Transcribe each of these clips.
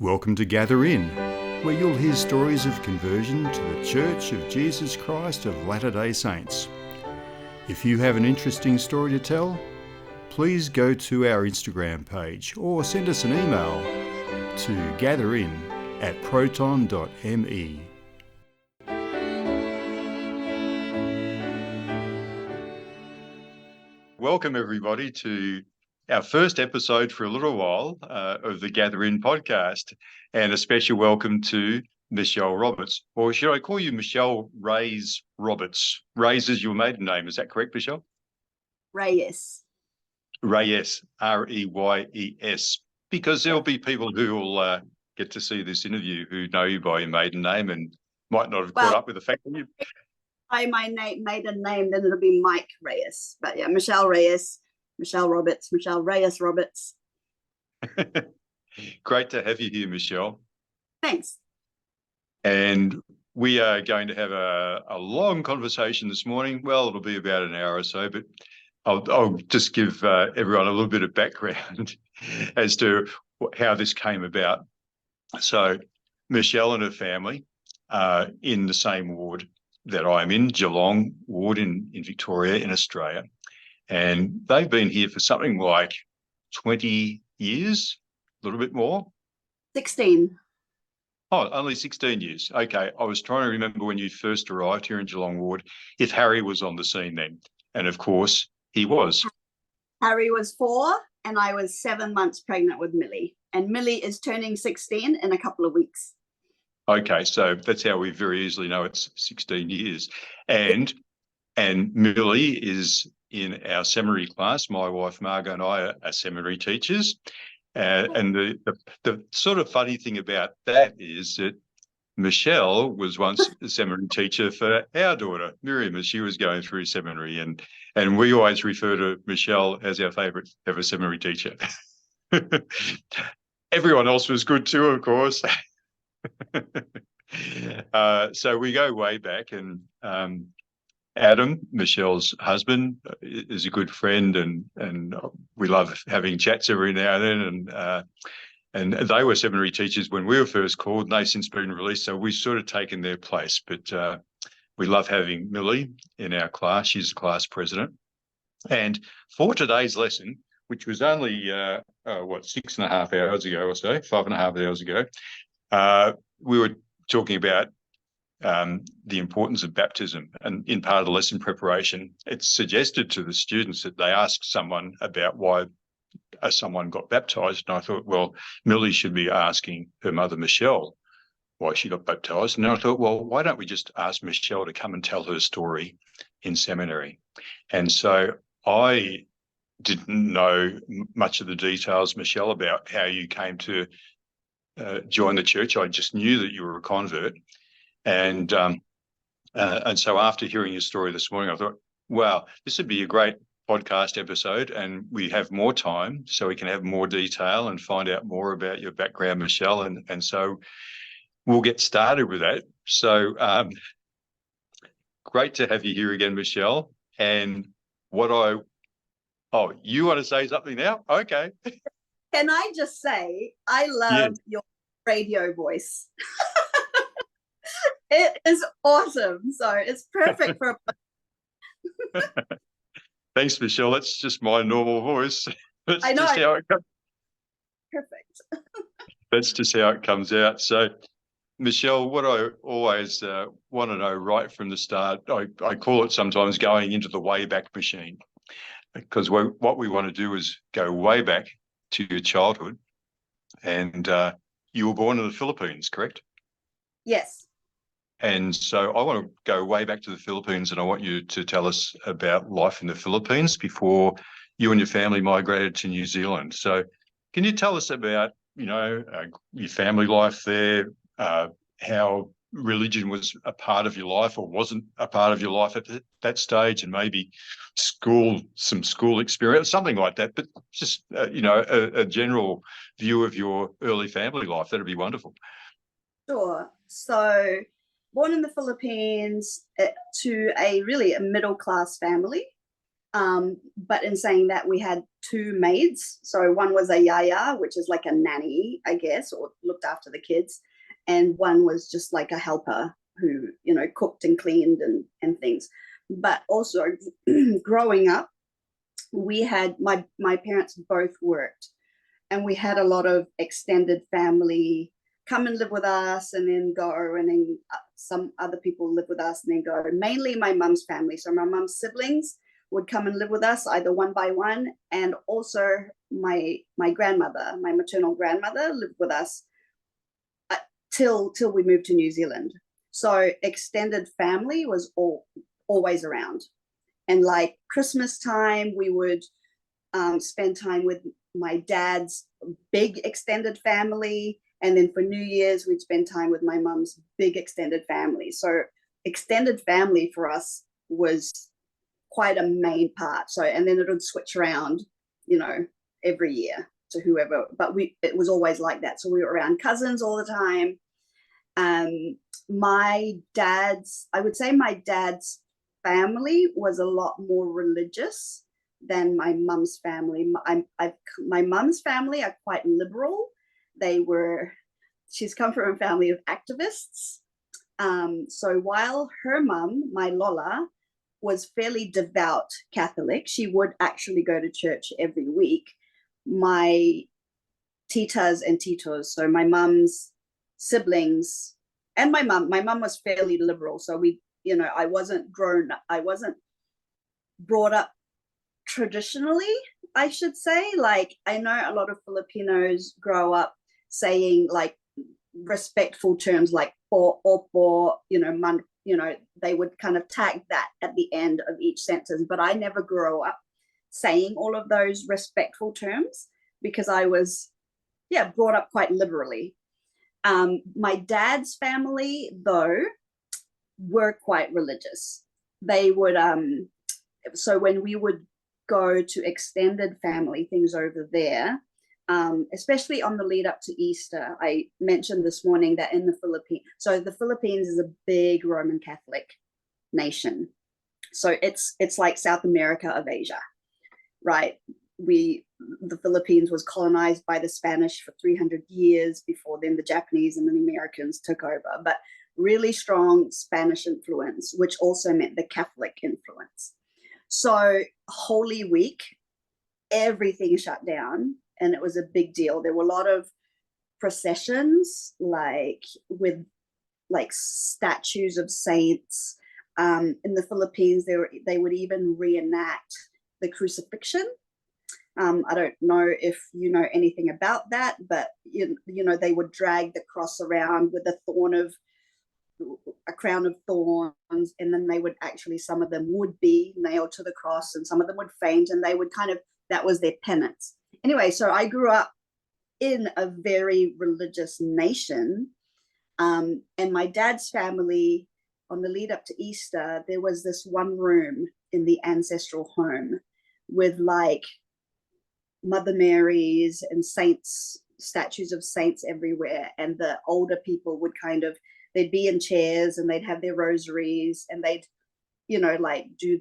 Welcome to Gather In, where you'll hear stories of conversion to the Church of Jesus Christ of Latter-day Saints. If you have an interesting story to tell, please go to our Instagram page or send us an email to gatherin@proton.me. Welcome everybody to our first episode for a little while of the Gather In podcast, and a special welcome to Michelle Roberts, or should I call you Michelle Reyes Roberts? Reyes is your maiden name, is that correct, Michelle? Reyes. Reyes, R-E-Y-E-S, because there'll be people who will get to see this interview who know you by your maiden name and might not have caught up with the fact that you... By my maiden name, then it'll be Mike Reyes. But yeah, Michelle Reyes, Michelle Roberts, Michelle Reyes Roberts. Great to have you here, Michelle. Thanks. And we are going to have a long conversation this morning. Well, it'll be about an hour or so, but I'll just give everyone a little bit of background as to how this came about. So Michelle and her family are in the same ward that I'm in, Geelong ward in Victoria in Australia. And they've been here for something like 20 years, a little bit more. 16. Oh, only 16 years. Okay. I was trying to remember when you first arrived here in Geelong ward, if Harry was on the scene then. And of course, he was. Harry was 4 and I was 7 months pregnant with Millie. And Millie is turning 16 in a couple of weeks. Okay, so that's how we very easily know it's 16 years. And Millie is in our seminary class. My wife, Margot, and I are seminary teachers. And the sort of funny thing about that is that Michelle was once a seminary teacher for our daughter, Miriam, as she was going through seminary. And we always refer to Michelle as our favourite ever seminary teacher. Everyone else was good too, of course. So we go way back, and Adam, Michelle's husband, is a good friend, and we love having chats every now and then. And they were seminary teachers when we were first called, and they've since been released, so we've sort of taken their place. But we love having Millie in our class. She's the class president. And for today's lesson, which was only 6.5 hours ago or so, 5.5 hours ago, we were talking about the importance of baptism, and in part of the lesson preparation, it's suggested to the students that they ask someone about why someone got baptised. And I thought, well, Millie should be asking her mother, Michelle, why she got baptised. And I thought, well, why don't we just ask Michelle to come and tell her story in seminary? And so I didn't know much of the details, Michelle, about how you came to join the church. I just knew that you were a convert. And so after hearing your story this morning, I thought, wow, this would be a great podcast episode, and we have more time so we can have more detail and find out more about your background, Michelle. And so we'll get started with that. So great to have you here again, Michelle. And you want to say something now? Okay. Can I just say, I love your radio voice. It is awesome. So it's perfect for a... Thanks, Michelle. That's just my normal voice. That's I know. Just how it comes. Perfect. That's just how it comes out. So, Michelle, what I always want to know right from the start, I call it sometimes going into the Wayback Machine, because what we want to do is go way back to your childhood. And you were born in the Philippines, correct? Yes. And so I want to go way back to the Philippines, and I want you to tell us about life in the Philippines before you and your family migrated to New Zealand. So can you tell us about, your family life there, how religion was a part of your life or wasn't a part of your life at that stage, and maybe some school experience, something like that, but just, a general view of your early family life? That'd be wonderful. Sure. So born in the Philippines to a middle-class family. But in saying that, we had two maids. So one was a yaya, which is like a nanny, I guess, or looked after the kids. And one was just like a helper who, cooked and cleaned and things. But also growing up, we had, my parents both worked, and we had a lot of extended family come and live with us and then go, and then some other people live with us and then go. Mainly my mum's family. So my mum's siblings would come and live with us either one by one, and also my grandmother, my maternal grandmother, lived with us till we moved to New Zealand. So extended family was always around. And like Christmas time, we would spend time with my dad's big extended family. And then for New Year's, we'd spend time with my mum's big extended family. So extended family for us was quite a main part. So, and then it would switch around, every year to whoever, but it was always like that. So we were around cousins all the time. I would say my dad's family was a lot more religious than my mum's family. My mum's family are quite liberal. She's come from a family of activists. So while her mum, my Lola, was fairly devout Catholic, she would actually go to church every week. My titas and titos, so my mum's siblings, and my mum was fairly liberal. So I wasn't brought up traditionally, I should say. Like, I know a lot of Filipinos grow up saying like respectful terms like po, opo, man, they would kind of tag that at the end of each sentence. But I never grew up saying all of those respectful terms because I was, brought up quite liberally. My dad's family, though, were quite religious. They would, so when we would go to extended family things over there, especially on the lead up to Easter, I mentioned this morning that in the Philippines, so the Philippines is a big Roman Catholic nation. So it's like South America of Asia, right? The Philippines was colonized by the Spanish for 300 years. Before then, the Japanese and the Americans took over, but really strong Spanish influence, which also meant the Catholic influence. So Holy Week, everything shut down, and it was a big deal. There were a lot of processions, like with like statues of saints. In the Philippines, they would even reenact the crucifixion. I don't know if you know anything about that, but they would drag the cross around with a crown of thorns, and then they would actually, some of them would be nailed to the cross and some of them would faint, and they would that was their penance. Anyway, so I grew up in a very religious nation, and my dad's family, on the lead up to Easter, there was this one room in the ancestral home with like Mother Marys and saints, statues of saints everywhere, and the older people would they'd be in chairs and they'd have their rosaries, and they'd like do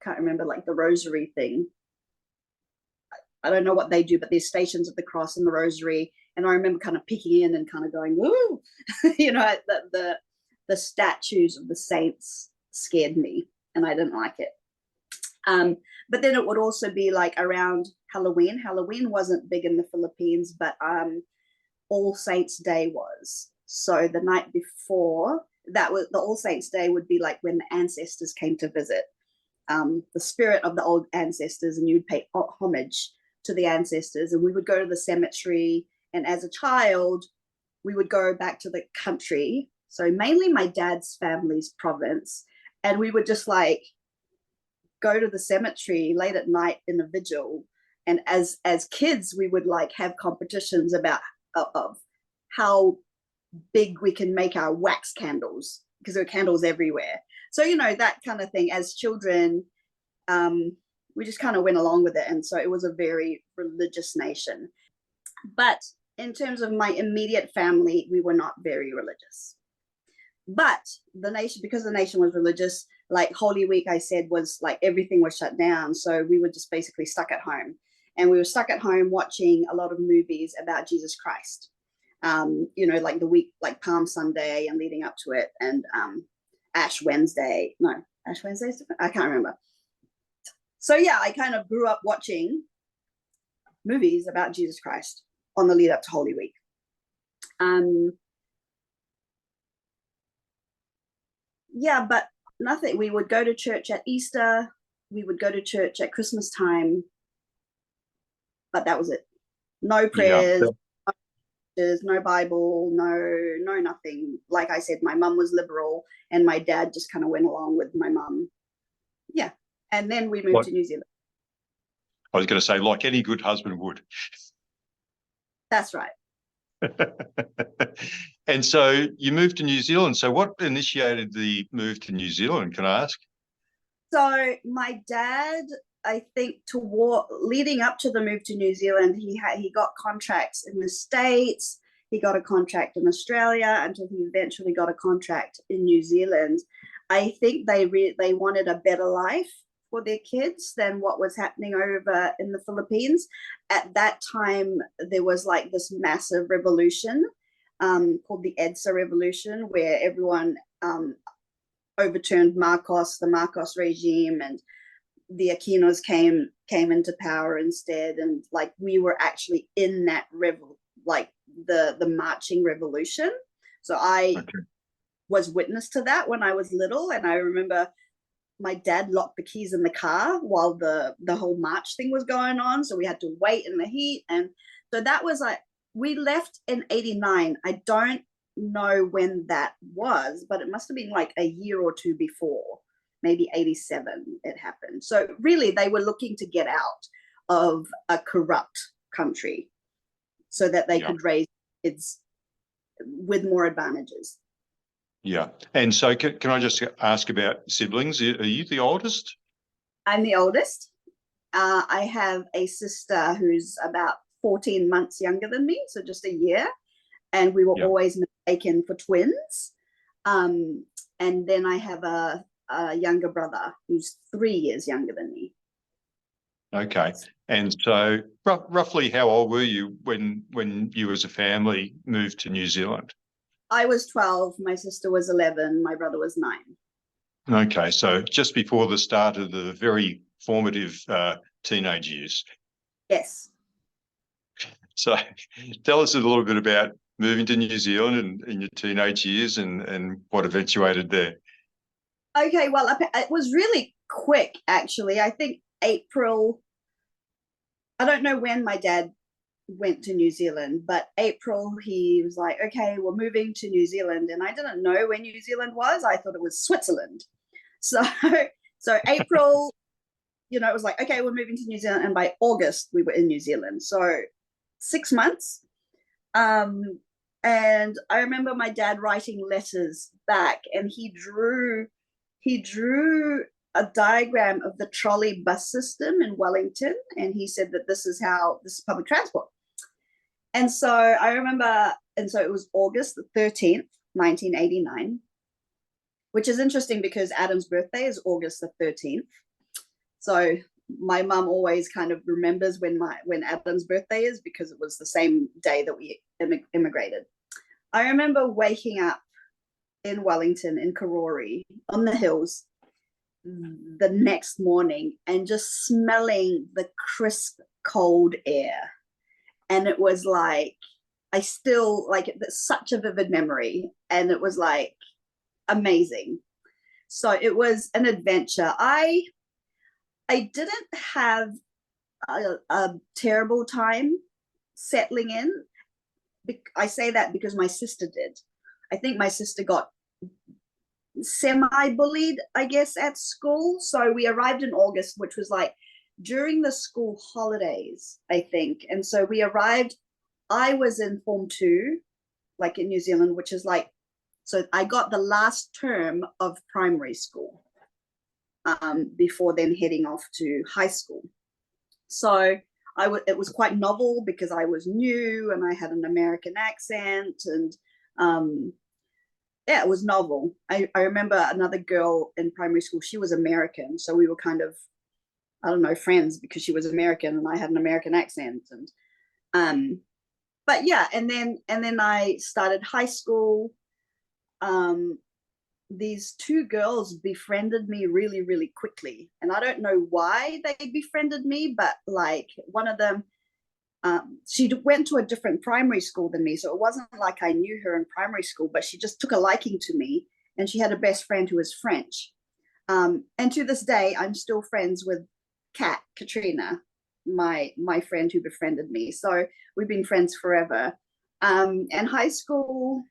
can't remember, like the rosary thing. I don't know what they do, but there's Stations of the Cross and the rosary, and I remember kind of peeking in and kind of going, "Woo!" The statues of the saints scared me, and I didn't like it. But then it would also be like around Halloween. Halloween wasn't big in the Philippines, but All Saints Day was. So the night before, that was the All Saints Day, would be like when the ancestors came to visit, the spirit of the old ancestors, and you'd pay homage to the ancestors. And we would go to the cemetery, and as a child, we would go back to the country. So mainly my dad's family's province, and we would just like go to the cemetery late at night in a vigil. And as kids, we would like have competitions about of how big we can make our wax candles, because there were candles everywhere. So that kind of thing. As children, we just kind of went along with it, and so it was a very religious nation. But in terms of my immediate family, we were not very religious. but the nation, because the nation was religious, like Holy Week, I said, was like everything was shut down. So we were just basically stuck at home. And we were stuck at home watching a lot of movies about Jesus Christ. Like the week, like Palm Sunday and leading up to it, and Ash Wednesday. No, Ash Wednesday, I can't remember. So yeah, I kind of grew up watching movies about Jesus Christ on the lead up to Holy Week. Yeah, but nothing. We would go to church at Easter. We would go to church at Christmas time. But that was it. No prayers, no Bible, no nothing. Like I said, my mum was liberal and my dad just kind of went along with my mum. Yeah. And then we moved to New Zealand. I was going to say, like any good husband would. That's right. And so you moved to New Zealand. So what initiated the move to New Zealand, can I ask? So my dad, I think leading up to the move to New Zealand, he got contracts in the States. He got a contract in Australia until he eventually got a contract in New Zealand. I think they wanted a better life for their kids than what was happening over in the Philippines. At that time, there was like this massive revolution called the EDSA revolution, where everyone overturned the Marcos regime, and the Aquinos came into power instead. And like we were actually in that the marching revolution. So I was witness to that when I was little, and I remember my dad locked the keys in the car while the whole march thing was going on. So we had to wait in the heat. And so that was like, we left in 89. I don't know when that was, but it must have been like a year or two before, maybe 87 it happened. So really they were looking to get out of a corrupt country so that they could raise kids with more advantages. Yeah. And so can I just ask about siblings? Are you the oldest? I'm the oldest. I have a sister who's about 14 months younger than me, so just a year. And we were always mistaken for twins. And then I have a younger brother who's 3 years younger than me. Okay. And so roughly how old were you when you as a family moved to New Zealand? I was 12, my sister was 11, my brother was 9. Okay, so just before the start of the very formative teenage years. Yes. So tell us a little bit about moving to New Zealand in your teenage years and what eventuated there. Okay, well, it was really quick, actually. I think April, I don't know when my dad went to New Zealand, but April he was like, okay, we're moving to New Zealand. And I didn't know where New Zealand was. I thought it was Switzerland. So April, it was like, okay, we're moving to New Zealand. And by August we were in New Zealand. So 6 months. And I remember my dad writing letters back, and he drew a diagram of the trolley bus system in Wellington, and he said that this is public transport. And so I remember, and so it was August the 13th, 1989, which is interesting because Adam's birthday is August the 13th. So my mum always kind of remembers when Adam's birthday is, because it was the same day that we immigrated. I remember waking up in Wellington, in Karori, on the hills, the next morning and just smelling the crisp, cold air. And it was like, I still like it, such a vivid memory. And it was like amazing. So it was an adventure. I didn't have a terrible time settling in. I say that because my sister did. I think my sister got semi-bullied, I guess, at school. So we arrived in August, which was like during the school holidays, I think. And so we arrived, I was in Form 2, like in New Zealand, which is like, so I got the last term of primary school before then heading off to high school. So it was quite novel because I was new and I had an American accent, and yeah, it was novel. I remember another girl in primary school, she was American, so we were kind of, I don't know, friends because she was American and I had an American accent. And but yeah, and then I started high school. These two girls befriended me really, really quickly. And I don't know why they befriended me, but like one of them, she went to a different primary school than me. So it wasn't like I knew her in primary school, but she just took a liking to me. And she had a best friend who was French. And to this day, I'm still friends with Katrina, my friend who befriended me. So we've been friends forever. And high school,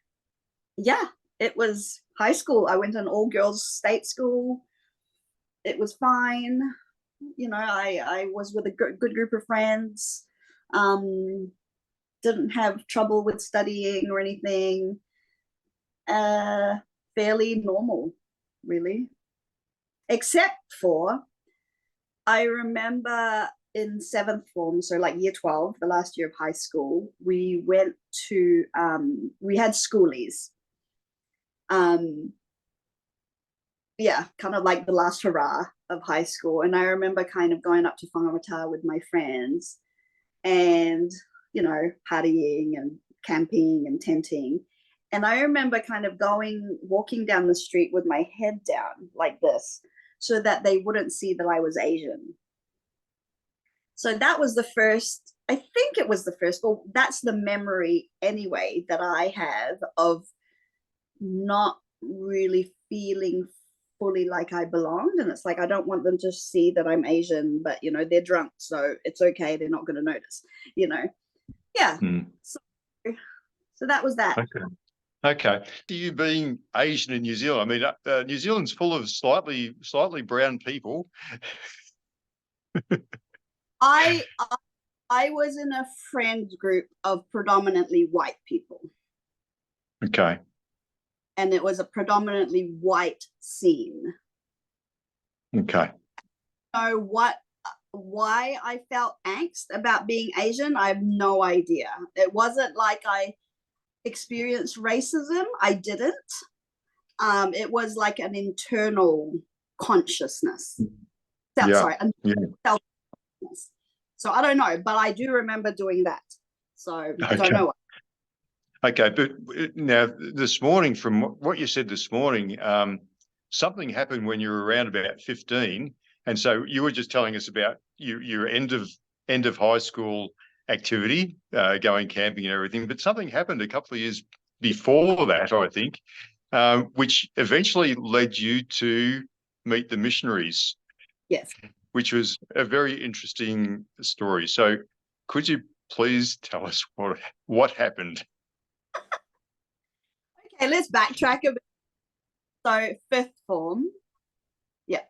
yeah, it was high school. I went to an all-girls state school. It was fine. You know, I was with a good group of friends. Didn't have trouble with studying or anything. Fairly normal, really. Except for, I remember in seventh form, so like year 12, the last year of high school, we went to, we had schoolies. Yeah, kind of like the last hurrah of high school. And I remember kind of going up to Whangamata with my friends and, you know, partying and camping and tenting. And I remember kind of walking down the street with my head down like this so that they wouldn't see that I was Asian. So that was the first, I think it was the first, well, that's the memory anyway that I have of not really feeling fully like I belonged. And it's like, I don't want them to see that I'm Asian, but you know, they're drunk, so it's okay, they're not going to notice, you know. Yeah. So that was that. Okay. You being Asian in New Zealand, I mean, New Zealand's full of slightly brown people. I was in a friend group of predominantly white people. Okay. And it was a predominantly white scene. Okay. So why I felt angst about being Asian, I have no idea. It wasn't like I experienced racism. I didn't. It was like an internal consciousness. Sorry, self-consciousness. So I don't know, but I do remember doing that. So I don't know. Okay, but now this morning, from what you said this morning, something happened when you were around about 15, and so you were just telling us about your end of high school activity, going camping and everything. But something happened a couple of years before that, I think, which eventually led you to meet the missionaries. Yes. Which was a very interesting story. So, could you please tell us what happened? Okay, let's backtrack a bit. So fifth form, yeah.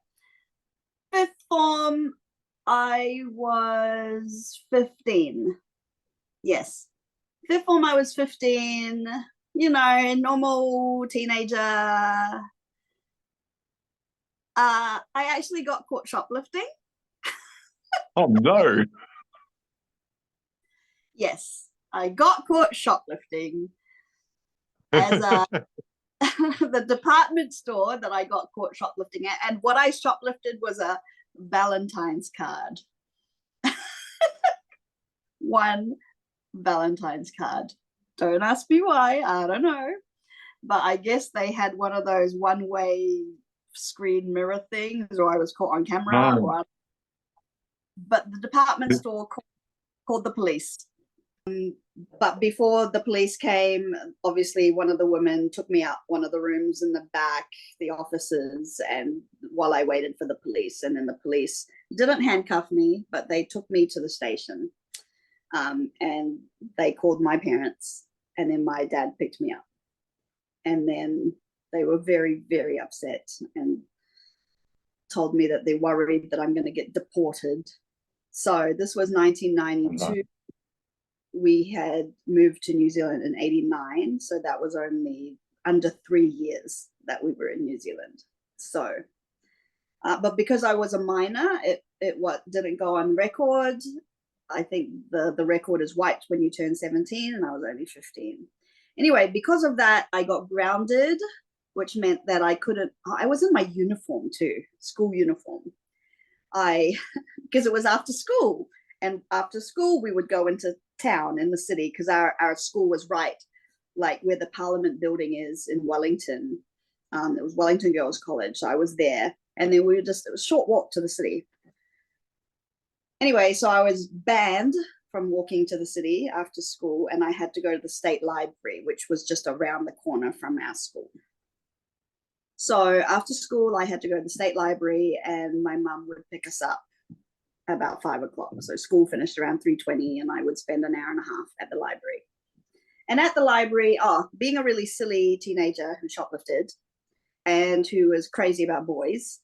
Fifth form, I was 15. Yes. Fifth form, I was 15, you know, normal teenager. I actually got caught shoplifting. Oh, no. Yes, I got caught shoplifting as the department store that I got caught shoplifting at. And what I shoplifted was a Valentine's card. One Valentine's card. Don't ask me why, I don't know. But I guess they had one of those one-way screen mirror things, or I was caught on camera. But the department store called the police. But before the police came, obviously one of the women took me out one of the rooms in the back, the offices, and while I waited for the police. And then the police didn't handcuff me, but they took me to the station. And they called my parents, and then my dad picked me up. And then they were very, very upset and told me that they worried that I'm going to get deported. So this was 1992. We had moved to New Zealand in 89. So that was only under 3 years that we were in New Zealand. So, but because I was a minor, it didn't go on record. I think the record is wiped when you turn 17, and I was only 15. Anyway, because of that, I got grounded which meant that I was in my uniform too, school uniform. Because it was after school, and after school we would go into town in the city, because our school was right like where the Parliament building is in Wellington. It was Wellington Girls College, so I was there, and then it was a short walk to the city. Anyway, so I was banned from walking to the city after school, and I had to go to the state library, which was just around the corner from our school. So after school, I had to go to the state library, and my mum would pick us up about 5 o'clock. So school finished around 3:20, and I would spend an hour and a half at the library. And at the library, being a really silly teenager who shoplifted and who was crazy about boys,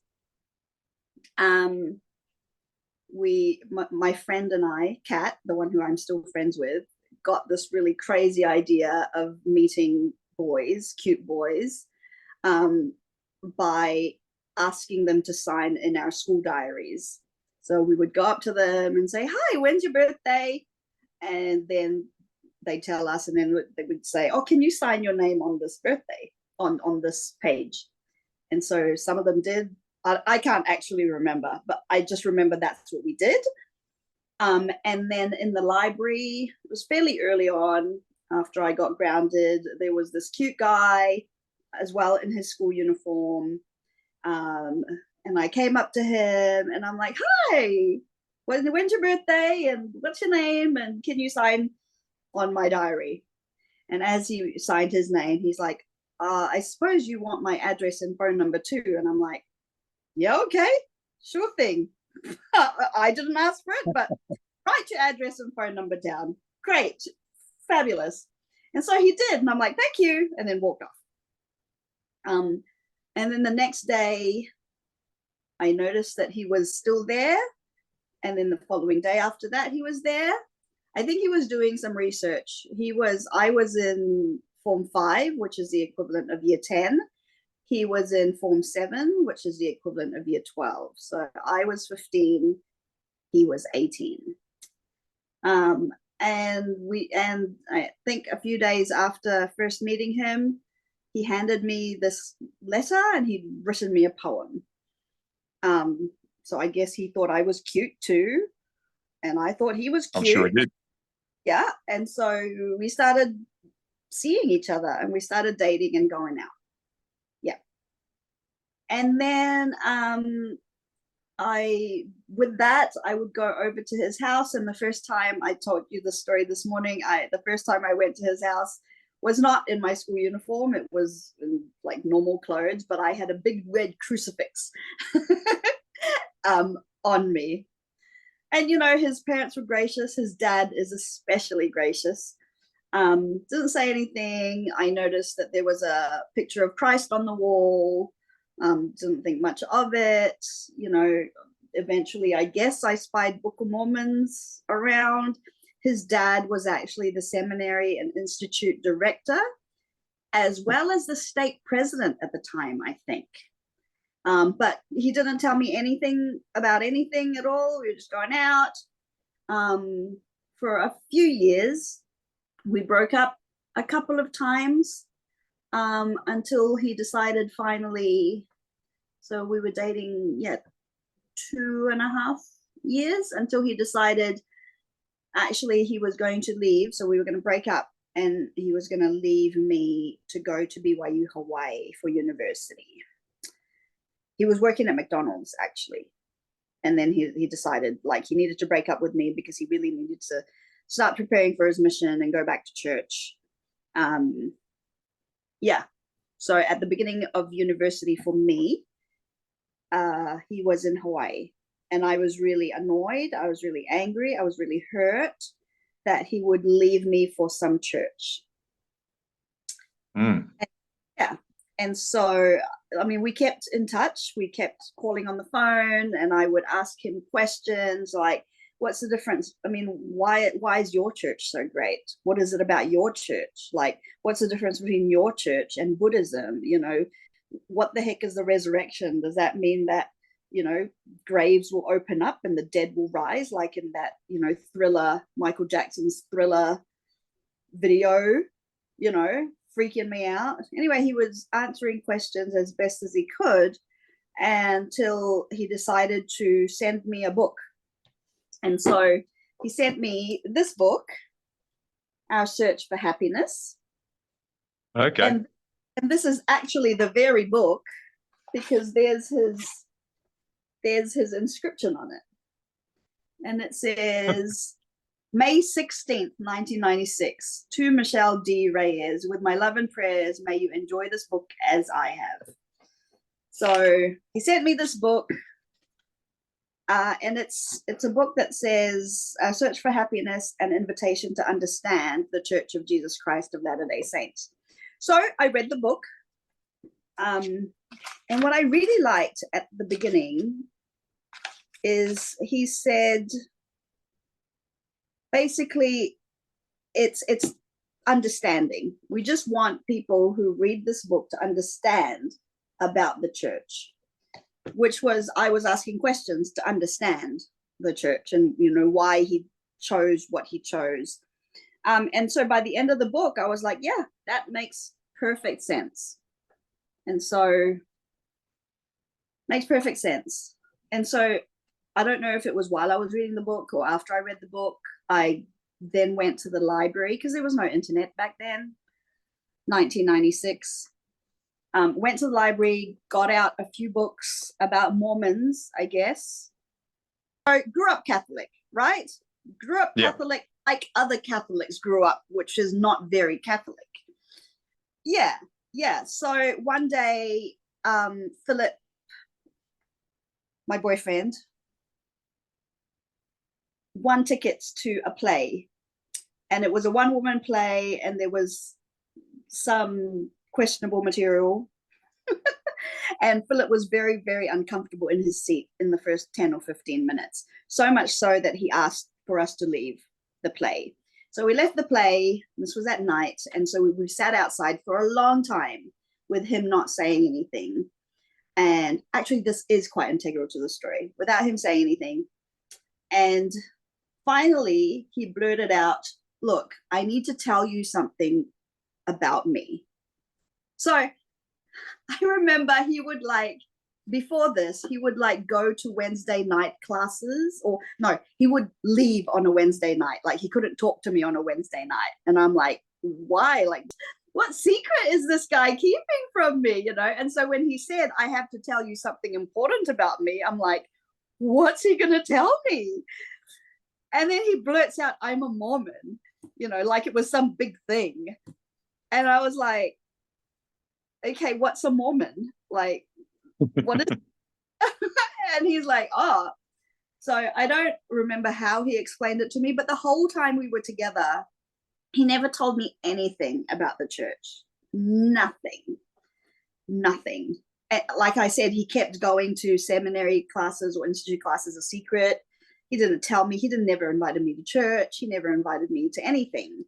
my friend and I, Kat, the one who I'm still friends with, got this really crazy idea of meeting boys, cute boys, by asking them to sign in our school diaries. So we would go up to them and say, "Hi, when's your birthday?" And then they tell us, and then they would say, "Oh, can you sign your name on this birthday, on this page?" And so some of them did. I can't actually remember, but I just remember that's what we did. And then in the library, it was fairly early on after I got grounded, there was this cute guy as well in his school uniform. And I came up to him and I'm like, "Hi, when's your birthday? And what's your name? And can you sign on my diary?" And as he signed his name, he's like, "I suppose you want my address and phone number too." And I'm like, "Yeah, okay, sure thing." I didn't ask for it, but write your address and phone number down. Great, fabulous. And so he did, and I'm like, "Thank you," and then walked off. And then the next day, I noticed that he was still there, and then the following day after that, he was there. I think he was doing some research. I was in Form 5, which is the equivalent of Year 10. He was in Form 7, which is the equivalent of Year 12. So I was 15, he was 18. And I think a few days after first meeting him, he handed me this letter and he'd written me a poem. So I guess he thought I was cute too, and I thought he was cute. I'm sure he did. Yeah, and so we started seeing each other, and we started dating and going out. Yeah, and then I would go over to his house, and the first time I told you the story this morning, the first time I went to his house was not in my school uniform. It was in like normal clothes, but I had a big red crucifix on me. And his parents were gracious. His dad is especially gracious. Didn't say anything. I noticed that there was a picture of Christ on the wall. Didn't think much of it. Eventually, I guess I spied Book of Mormons around. His dad was actually the seminary and institute director, as well as the state president at the time, I think. But he didn't tell me anything about anything at all. We were just going out. For a few years, we broke up a couple of times, until he decided finally. So we were dating, 2.5 years, until he decided actually he was going to leave. So we were going to break up, and he was going to leave me to go to BYU Hawaii for university. He was working at McDonald's actually, and then he decided like he needed to break up with me because he really needed to start preparing for his mission and go back to church. So at the beginning of university for me, he was in Hawaii, and I was really annoyed. I was really angry. I was really hurt that he would leave me for some church. And so, we kept in touch. We kept calling on the phone, and I would ask him questions like, "What's the difference? Why is your church so great? What is it about your church? Like, what's the difference between your church and Buddhism? What the heck is the resurrection? Does that mean that, graves will open up and the dead will rise, like in that, Thriller, Michael Jackson's Thriller video, freaking me out. Anyway, he was answering questions as best as he could until he decided to send me a book. And so he sent me this book, Our Search for Happiness. Okay. And this is actually the very book, because there's his inscription on it. And it says, May 16th, 1996, to Michelle D. Reyes, with my love and prayers, may you enjoy this book as I have. So he sent me this book, and it's a book that says, Search for Happiness, an invitation to understand the Church of Jesus Christ of Latter-day Saints. So I read the book, and what I really liked at the beginning is he said, basically, it's understanding. We just want people who read this book to understand about the church, which was, I was asking questions to understand the church and, you know, why he chose what he chose. And so by the end of the book, I was like, yeah, that makes perfect sense. And so makes perfect sense. And so I don't know if it was while I was reading the book or after I read the book, I then went to the library, because there was no internet back then, 1996. Went to the library, got out a few books about Mormons, I guess. So grew up Catholic, right? Grew up Catholic, like other Catholics grew up, which is not very Catholic. Yeah. So one day, Philip, my boyfriend, won tickets to a play, and it was a one-woman play, and there was some questionable material. And Philip was very, very uncomfortable in his seat in the first 10 or 15 minutes, so much so that he asked for us to leave the play. So we left the play, this was at night, and so we sat outside for a long time with him not saying anything. And actually, this is quite integral to the story, without him saying anything. And finally, he blurted out, look, I need to tell you something about me. So I remember he would before this, he would go to Wednesday night classes, or no, he would leave on a Wednesday night. Like, he couldn't talk to me on a Wednesday night. And I'm like, why? Like, what secret is this guy keeping from me? You know? And so when he said, I have to tell you something important about me, I'm like, what's he going to tell me? And then he blurts out, I'm a Mormon, you know, like it was some big thing. And I was like, okay, what's a Mormon? Like, what is and he's like, oh. So I don't remember how he explained it to me, but the whole time we were together, he never told me anything about the church. Nothing. And like I said, he kept going to seminary classes or institute classes a secret. He didn't tell me. He never invited me to church. He never invited me to anything.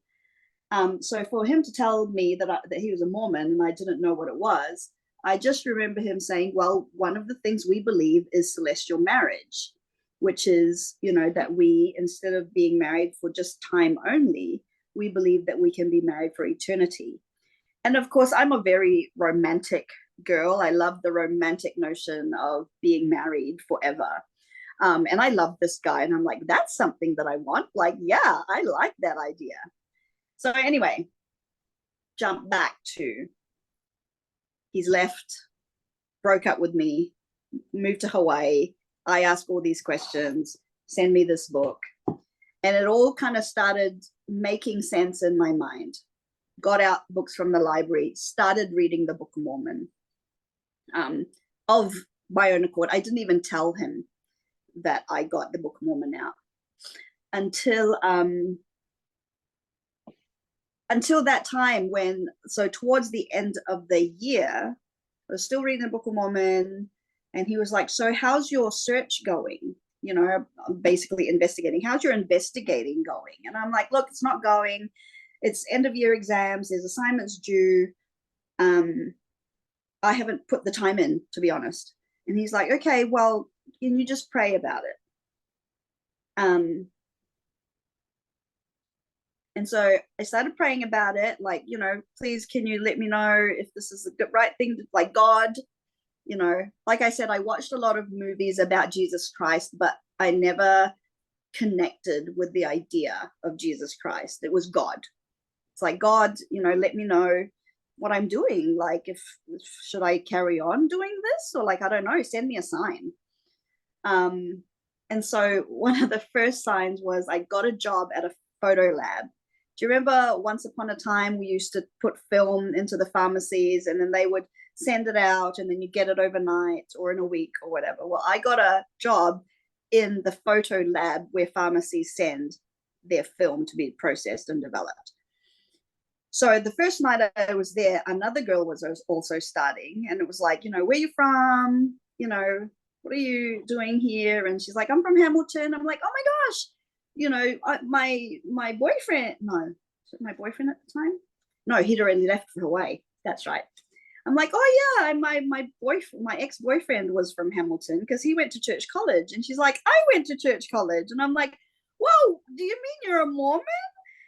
So for him to tell me that he was a Mormon and I didn't know what it was, I just remember him saying, well, one of the things we believe is celestial marriage, which is, you know, that we, instead of being married for just time only, we believe that we can be married for eternity. And of course, I'm a very romantic girl. I love the romantic notion of being married forever. And I love this guy, and I'm like, that's something that I want. Like, yeah, I like that idea. So anyway, jump back to, he's left, broke up with me, moved to Hawaii. I ask all these questions, send me this book. And it all kind of started making sense in my mind. Got out books from the library, started reading the Book of Mormon of my own accord. I didn't even tell him that I got the Book of Mormon out until that time when, so towards the end of the year, I was still reading the Book of Mormon, and he was like, so how's your search going? You know, I'm basically investigating. How's your investigating going? And I'm like, look, it's not going. It's end of year exams. There's assignments due. I haven't put the time in, to be honest. And he's like, okay, well, can you just pray about it? And so I started praying about it, like, please, can you let me know if this is the right thing, like God, like I said, I watched a lot of movies about Jesus Christ, but I never connected with the idea of Jesus Christ. It was God. It's like, God, let me know what I'm doing. Like, if should I carry on doing this, or like, I don't know, send me a sign. And so one of the first signs was I got a job at a photo lab. Do you remember once upon a time we used to put film into the pharmacies, and then they would send it out, and then you get it overnight or in a week or whatever? Well, I got a job in the photo lab where pharmacies send their film to be processed and developed. So the first night I was there, another girl was also starting, and it was like, where are you from? What are you doing here? And she's like, I'm from Hamilton. I'm like, oh my gosh, my boyfriend, no, was it my boyfriend at the time? No, he'd already left for Hawaii. That's right. I'm like, oh yeah, my ex-boyfriend was from Hamilton because he went to church college. And she's like, I went to church college. And I'm like, whoa, do you mean you're a Mormon?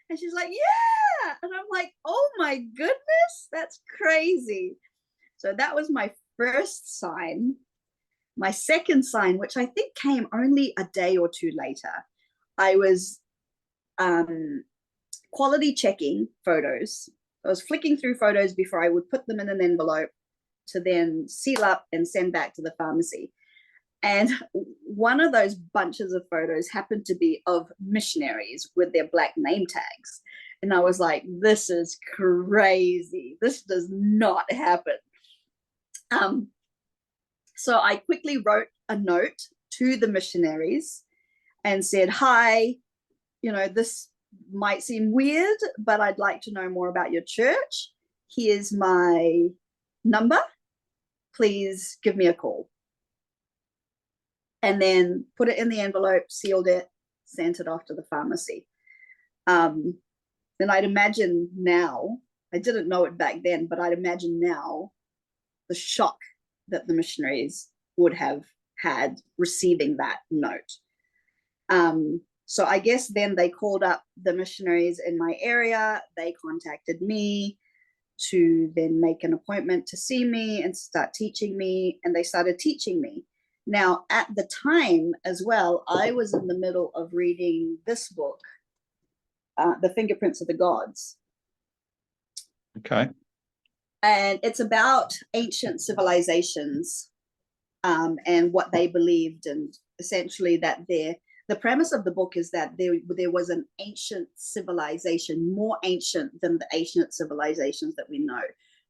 And she's like, yeah. And I'm like, oh my goodness, that's crazy. So that was my first sign. My second sign, which I think came only a day or two later, I was quality checking photos. I was flicking through photos before I would put them in an envelope to then seal up and send back to the pharmacy. And one of those bunches of photos happened to be of missionaries with their black name tags. And I was like, this is crazy. This does not happen. So I quickly wrote a note to the missionaries and said, hi, this might seem weird, but I'd like to know more about your church. Here's my number. Please give me a call. And then put it in the envelope, sealed it, sent it off to the pharmacy. And I'd imagine now, I didn't know it back then, but I'd imagine now the shock that the missionaries would have had receiving that note. So I guess then they called up the missionaries in my area. They contacted me to then make an appointment to see me and start teaching me. And they started teaching me. Now, at the time as well, I was in the middle of reading this book, The Fingerprints of the Gods. Okay. And it's about ancient civilizations and what they believed, and essentially that the premise of the book is that there was an ancient civilization, more ancient than the ancient civilizations that we know,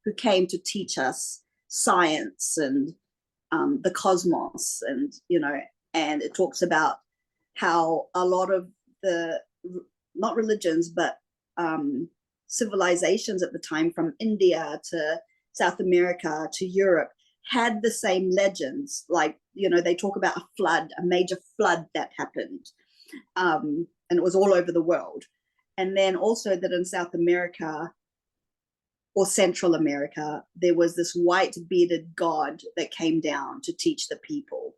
who came to teach us science and the cosmos, and and it talks about how a lot of the, not religions, but civilizations at the time, from India to South America to Europe, had the same legends. Like, they talk about a flood, a major flood that happened, and it was all over the world. And then also that in South America or Central America, there was this white bearded god that came down to teach the people.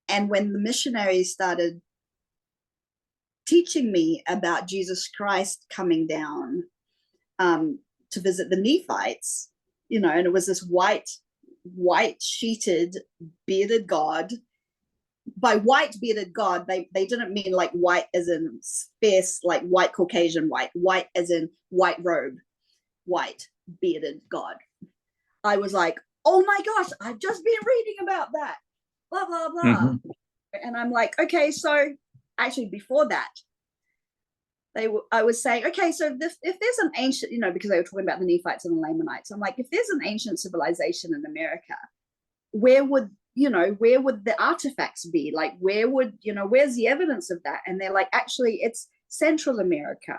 And when the missionaries started teaching me about Jesus Christ coming down to visit the Nephites, and it was this white sheeted bearded god. By white bearded god, they didn't mean like white as in fierce, like white Caucasian white as in white robe, white bearded god. I was like, oh my gosh, I've just been reading about that, blah blah blah. Mm-hmm. And I'm like, okay, so actually before that, I was saying, okay, so if there's an ancient, because they were talking about the Nephites and the Lamanites, I'm like, if there's an ancient civilization in America, where would the artifacts be? Like, where's the evidence of that? And they're like, actually, it's Central America.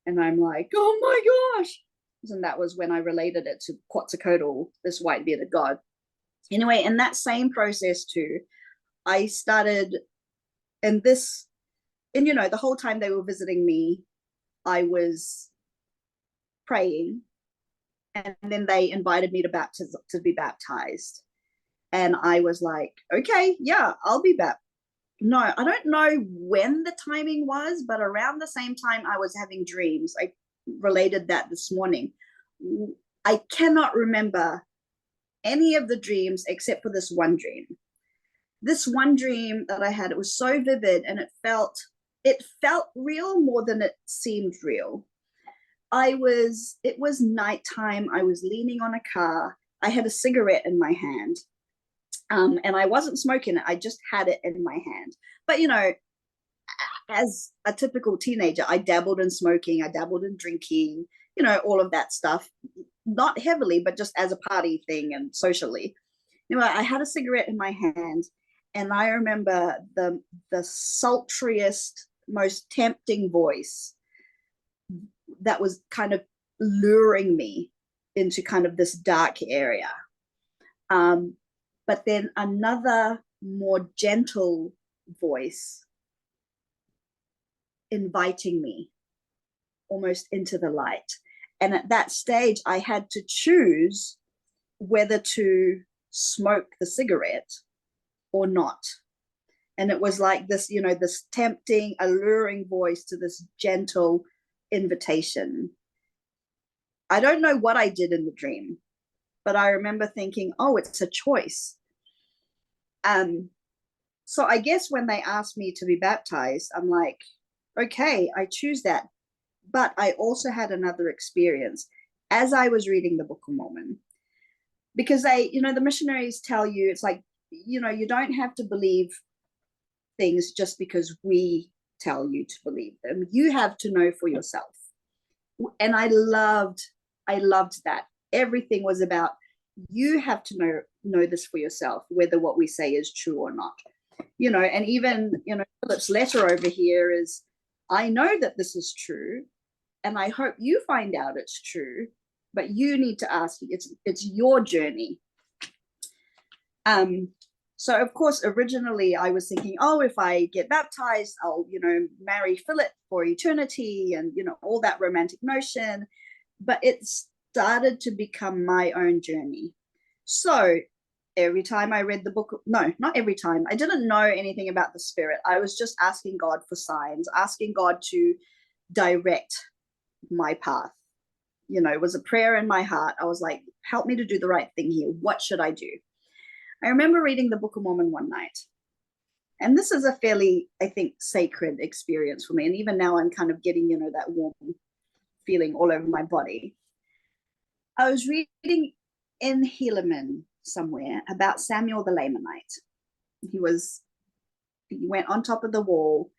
And I'm like, oh my gosh. And that was when I related it to Quetzalcoatl, this white bearded god. Anyway, in that same process too, I started, and the whole time they were visiting me, I was praying, and then they invited me to be baptized. And I was like, okay, yeah, I'll be no, I don't know when the timing was, but around the same time I was having dreams. I related that this morning. I cannot remember any of the dreams except for this one dream. This one dream that I had, it was so vivid, and it felt real more than it seemed real. It was nighttime. I was leaning on a car. I had a cigarette in my hand. And I wasn't smoking it. I just had it in my hand. But, as a typical teenager, I dabbled in smoking. I dabbled in drinking, all of that stuff. Not heavily, but just as a party thing and socially. I had a cigarette in my hand, and I remember the sultriest, most tempting voice that was kind of luring me into kind of this dark area. But then another more gentle voice inviting me almost into the light. And at that stage, I had to choose whether to smoke the cigarette or not. And it was like this, this tempting, alluring voice to this gentle invitation. I don't know what I did in the dream, but I remember thinking, oh, it's a choice. So I guess when they asked me to be baptized, I'm like, okay, I choose that. But I also had another experience as I was reading the Book of Mormon, because the missionaries tell you, it's like, you don't have to believe things just because we tell you to believe them. You have to know for yourself. And I loved that. Everything was about, you have to know this for yourself, whether what we say is true or not. And even, Philip's letter over here is, I know that this is true, and I hope you find out it's true, but you need to ask. It's your journey. So of course, originally I was thinking, oh, if I get baptized, I'll, marry Philip for eternity, and, all that romantic notion. But it started to become my own journey. So every time I read the book, no, not every time, I didn't know anything about the Spirit. I was just asking God for signs, asking God to direct my path. It was a prayer in my heart. I was like, help me to do the right thing here. What should I do? I remember reading the Book of Mormon one night. And this is a fairly, I think, sacred experience for me. And even now I'm kind of getting, that warm feeling all over my body. I was reading in Helaman somewhere about Samuel the Lamanite. He went on top of the wall,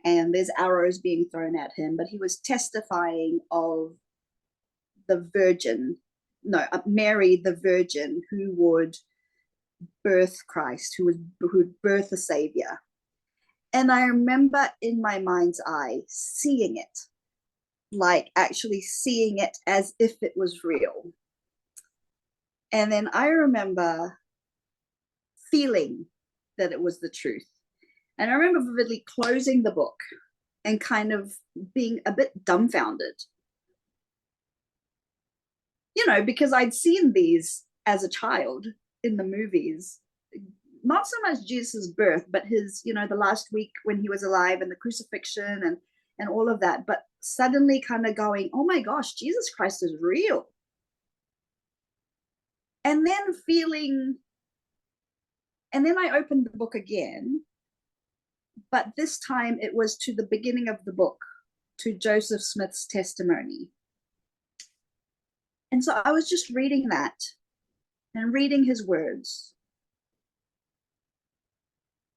and there's arrows being thrown at him, but he was testifying of Mary the Virgin, who would birth Christ, who would birth a savior. And I remember in my mind's eye seeing it, like actually seeing it as if it was real. And then I remember feeling that it was the truth. And I remember vividly closing the book and kind of being a bit dumbfounded. Because I'd seen these as a child in the movies, not so much Jesus' birth, but his, the last week when he was alive and the crucifixion and all of that. But suddenly kind of going, oh my gosh, Jesus Christ is real. And then I opened the book again, but this time it was to the beginning of the book, to Joseph Smith's testimony. And so I was just reading that and reading his words.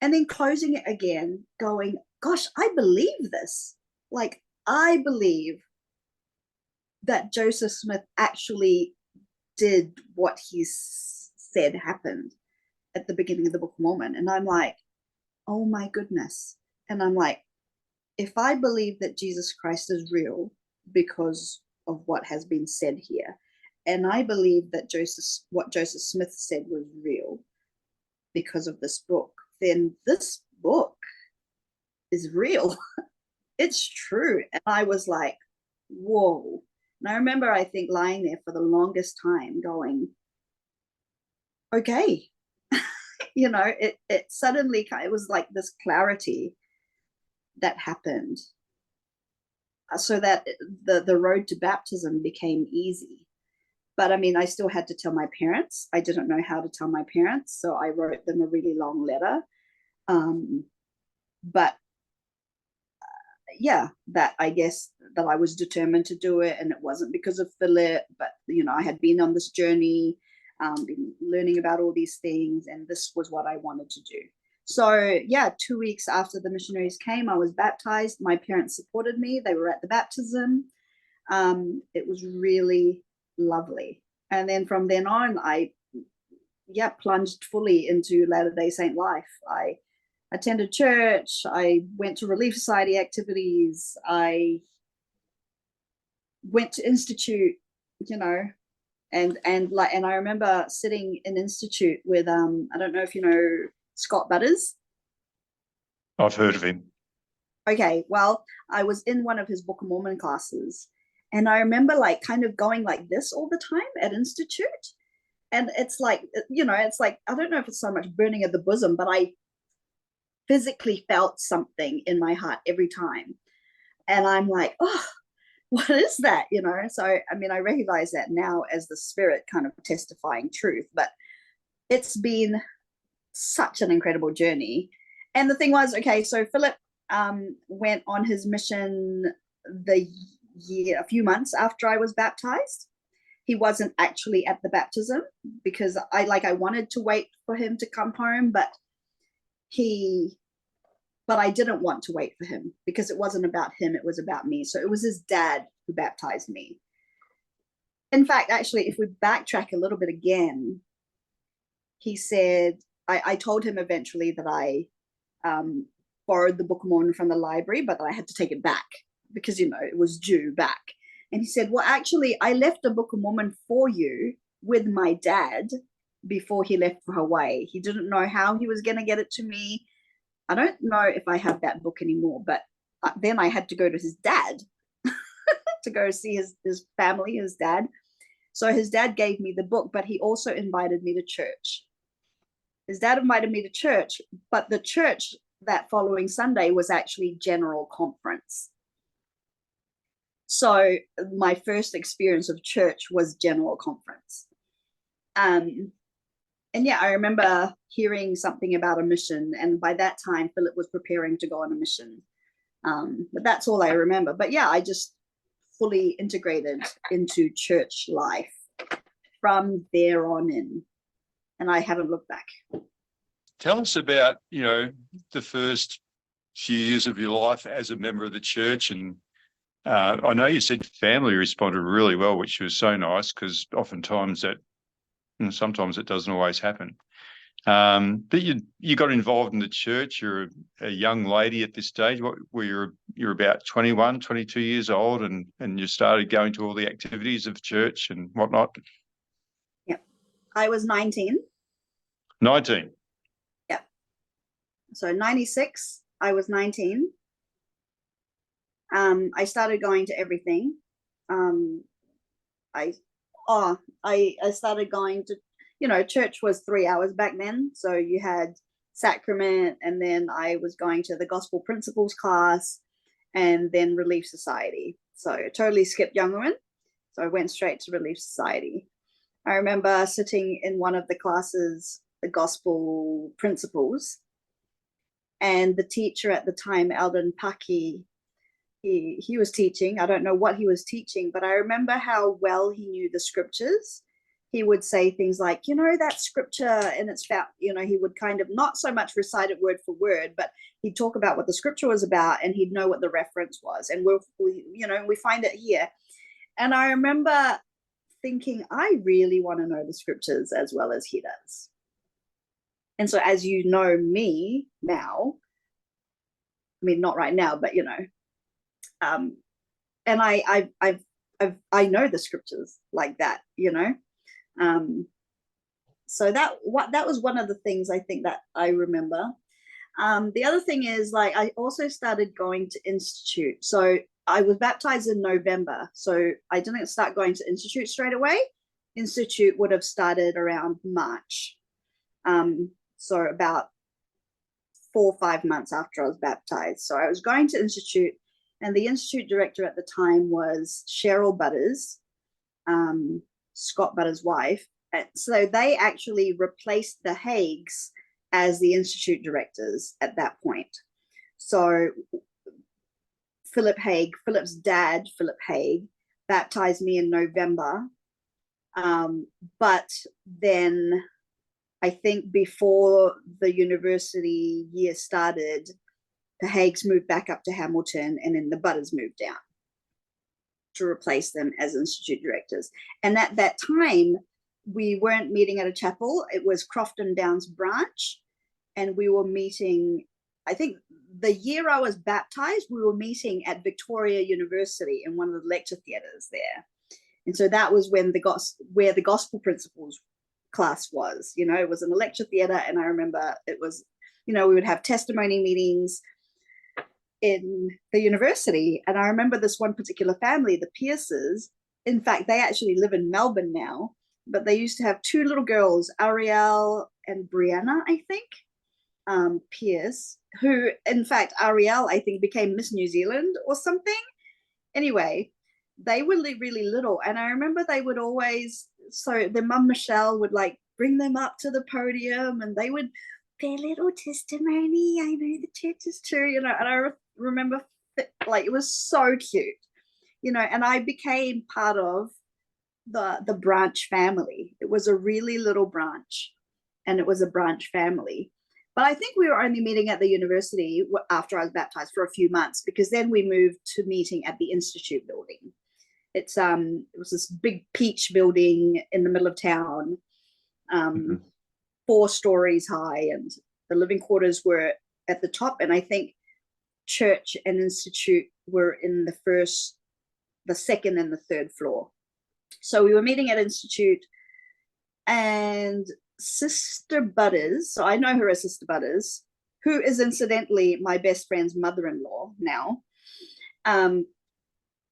And then closing it again, going, gosh, I believe this. Like, I believe that Joseph Smith actually did what he said happened at the beginning of the Book of Mormon. And I'm like, oh my goodness. And I'm like, if I believe that Jesus Christ is real because of what has been said here, and I believe that what Joseph Smith said was real because of this book, then this book is real. It's true. And I was like, whoa. And I remember, I think, lying there for the longest time going, okay, you know, it suddenly, it was like this clarity that happened, so that the road to baptism became easy. But I mean, I still had to tell my parents. I didn't know how to tell my parents, so I wrote them a really long letter. But yeah, that I guess that I was determined to do it, and it wasn't because of Philip, but you know, I had been on this journey, been learning about all these things, and this was what I wanted to do. So yeah, 2 weeks after the missionaries came, I was baptized. My parents supported me. They were at the baptism. It was really lovely. And then from then on, I plunged fully into Latter-day Saint life. I attended church. I went to Relief Society activities. I went to Institute, you know, and I remember sitting in Institute with I don't know if you know Scott Butters. I've heard of him. Okay, well, I was in one of his Book of Mormon classes, and I remember like kind of going like this all the time at Institute. And it's like, you know, it's like, I don't know if it's so much burning at the bosom, but I physically felt something in my heart every time. And I'm like, oh, what is that? You know, so I mean, I recognize that now as the Spirit kind of testifying truth, but it's been such an incredible journey. And the thing was, okay, so Philip went on his mission a few months after I was baptized. He wasn't actually at the baptism because I wanted to wait for him to come home, but I didn't want to wait for him because it wasn't about him, it was about me. So it was his dad who baptized me. In fact, actually, if we backtrack a little bit again, he said, I told him eventually that I borrowed the Book of Mormon from the library, but that I had to take it back because, you know, it was due back. And he said, well, actually, I left the Book of Mormon for you with my dad before he left for Hawaii. He didn't know how he was going to get it to me. I don't know if I have that book anymore, but then I had to go to his dad to go see his family, his dad. So his dad gave me the book, but he also invited me to church. His dad invited me to church, but the church that following Sunday was actually General Conference. So my first experience of church was General Conference. And yeah, I remember hearing something about a mission, and by that time, Philip was preparing to go on a mission. But that's all I remember. But yeah, I just fully integrated into church life from there on in, and I haven't looked back. Tell us about, you know, the first few years of your life as a member of the church. And I know you said family responded really well, which was so nice because oftentimes that, and sometimes it doesn't always happen. But you got involved in the church. You're a young lady at this stage. What were you're about 21, 22 years old, and you started going to all the activities of church and whatnot? Yeah, I was 19. 19. Yeah. So 96, I was 19. I started going to everything. I started going to, you know, church was 3 hours back then. So you had sacrament, and then I was going to the gospel principles class, and then Relief Society. So I totally skipped Young Women. So I went straight to Relief Society. I remember sitting in one of the classes, the gospel principles, and the teacher at the time, Alden Paki, he was teaching. I don't know what he was teaching, but I remember how well he knew the scriptures. He would say things like, you know, that scripture, and it's about, you know, he would kind of not so much recite it word for word, but he'd talk about what the scripture was about, and he'd know what the reference was. And we find it here. And I remember thinking, I really want to know the scriptures as well as he does. And so, as you know me now, I mean, not right now, but you know, and I know the scriptures like that, you know. So that was one of the things I think that I remember. The other thing is, like, I also started going to Institute. So I was baptized in November, so I didn't start going to Institute straight away. Institute would have started around March. So about 4 or 5 months after I was baptized. So I was going to institute, and the institute director at the time was Cheryl Butters, Scott Butters' wife. And so they actually replaced the Haigs as the institute directors at that point. So Philip's dad, Philip Haig, baptized me in November. But then I think before the university year started, the Haigs moved back up to Hamilton, and then the Butters moved down to replace them as institute directors. And at that time, we weren't meeting at a chapel. It was Crofton Downs branch, and we were meeting, I think the year I was baptized, we were meeting at Victoria University in one of the lecture theatres there. And so that was when where the gospel principles class was. It was in a lecture theatre, and I remember it was, we would have testimony meetings in the university. And I remember this one particular family, the Pierces. In fact, they actually live in Melbourne now, but they used to have 2 little girls, Ariel and Brianna, I think, Pierce, who, in fact, Ariel, I think, became Miss New Zealand or something. Anyway, they were really little, and I remember they would always, so their mum Michelle would like bring them up to the podium, and they would, their little testimony, I know the church is true, and I remember, like, it was so cute, and I became part of the branch family. It was a really little branch, and it was a branch family. But I think we were only meeting at the university after I was baptized for a few months, because then we moved to meeting at the Institute building. It was this big peach building in the middle of town, 4 stories high, and the living quarters were at the top. And I think church and institute were in the second and the third floor. So we were meeting at institute, and Sister Butters, so I know her as Sister Butters, who is incidentally my best friend's mother-in-law now,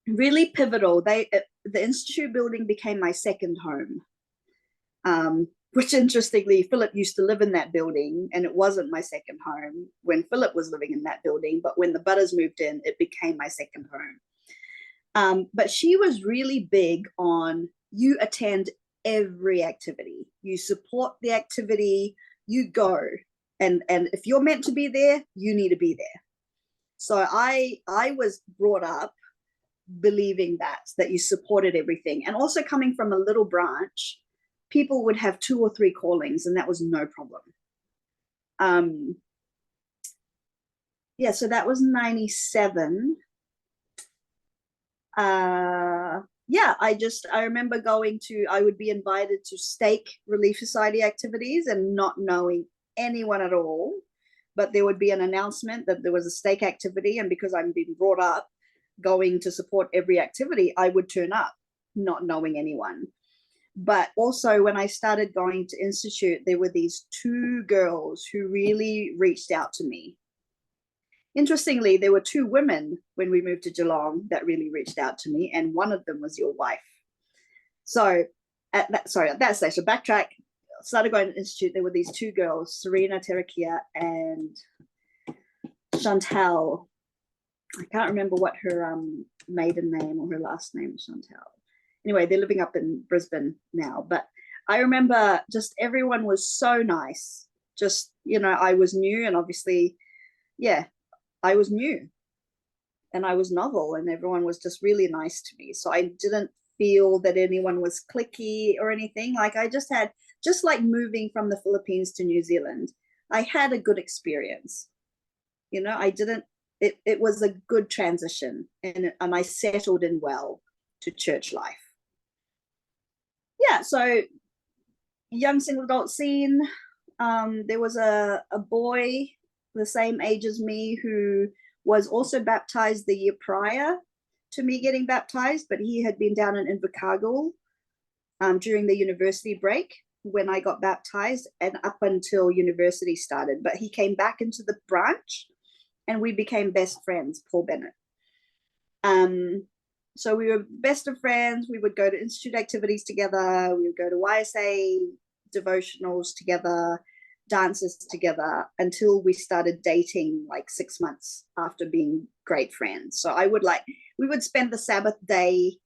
really pivotal. The institute building became my second home, which interestingly, Philip used to live in that building, and it wasn't my second home when Philip was living in that building, but when the Butters moved in, it became my second home. But she was really big on, you attend every activity, you support the activity, you go, and if you're meant to be there, you need to be there. So I was brought up believing that you supported everything, and also coming from a little branch, people would have 2 or 3 callings, and that was no problem. Yeah, so that was 97. Yeah, I remember I would be invited to Stake Relief Society activities and not knowing anyone at all, but there would be an announcement that there was a stake activity, and because I'm being brought up going to support every activity, I would turn up not knowing anyone. But also when I started going to institute, there were these 2 girls who really reached out to me. Interestingly, there were 2 women when we moved to Geelong that really reached out to me, and one of them was your wife. So at that stage, so backtrack, started going to institute, there were these 2 girls, Serena Terakia and Chantal. I can't remember what her maiden name or her last name was. Chantal. Anyway, they're living up in Brisbane now, but I remember just everyone was so nice. Just, I was new, and obviously, yeah, I was new and I was novel, and everyone was just really nice to me. So I didn't feel that anyone was cliquey or anything. Like, I just like moving from the Philippines to New Zealand, I had a good experience. It was a good transition, and I settled in well to church life. Yeah, so young single adult scene. There was a boy the same age as me who was also baptized the year prior to me getting baptized, but he had been down in Invercargill during the university break when I got baptized, and up until university started. But he came back into the branch, and we became best friends, Paul Bennett. So we were best of friends. We would go to institute activities together. We would go to YSA devotionals together, dances together until we started dating like 6 months after being great friends. So we would spend the Sabbath day,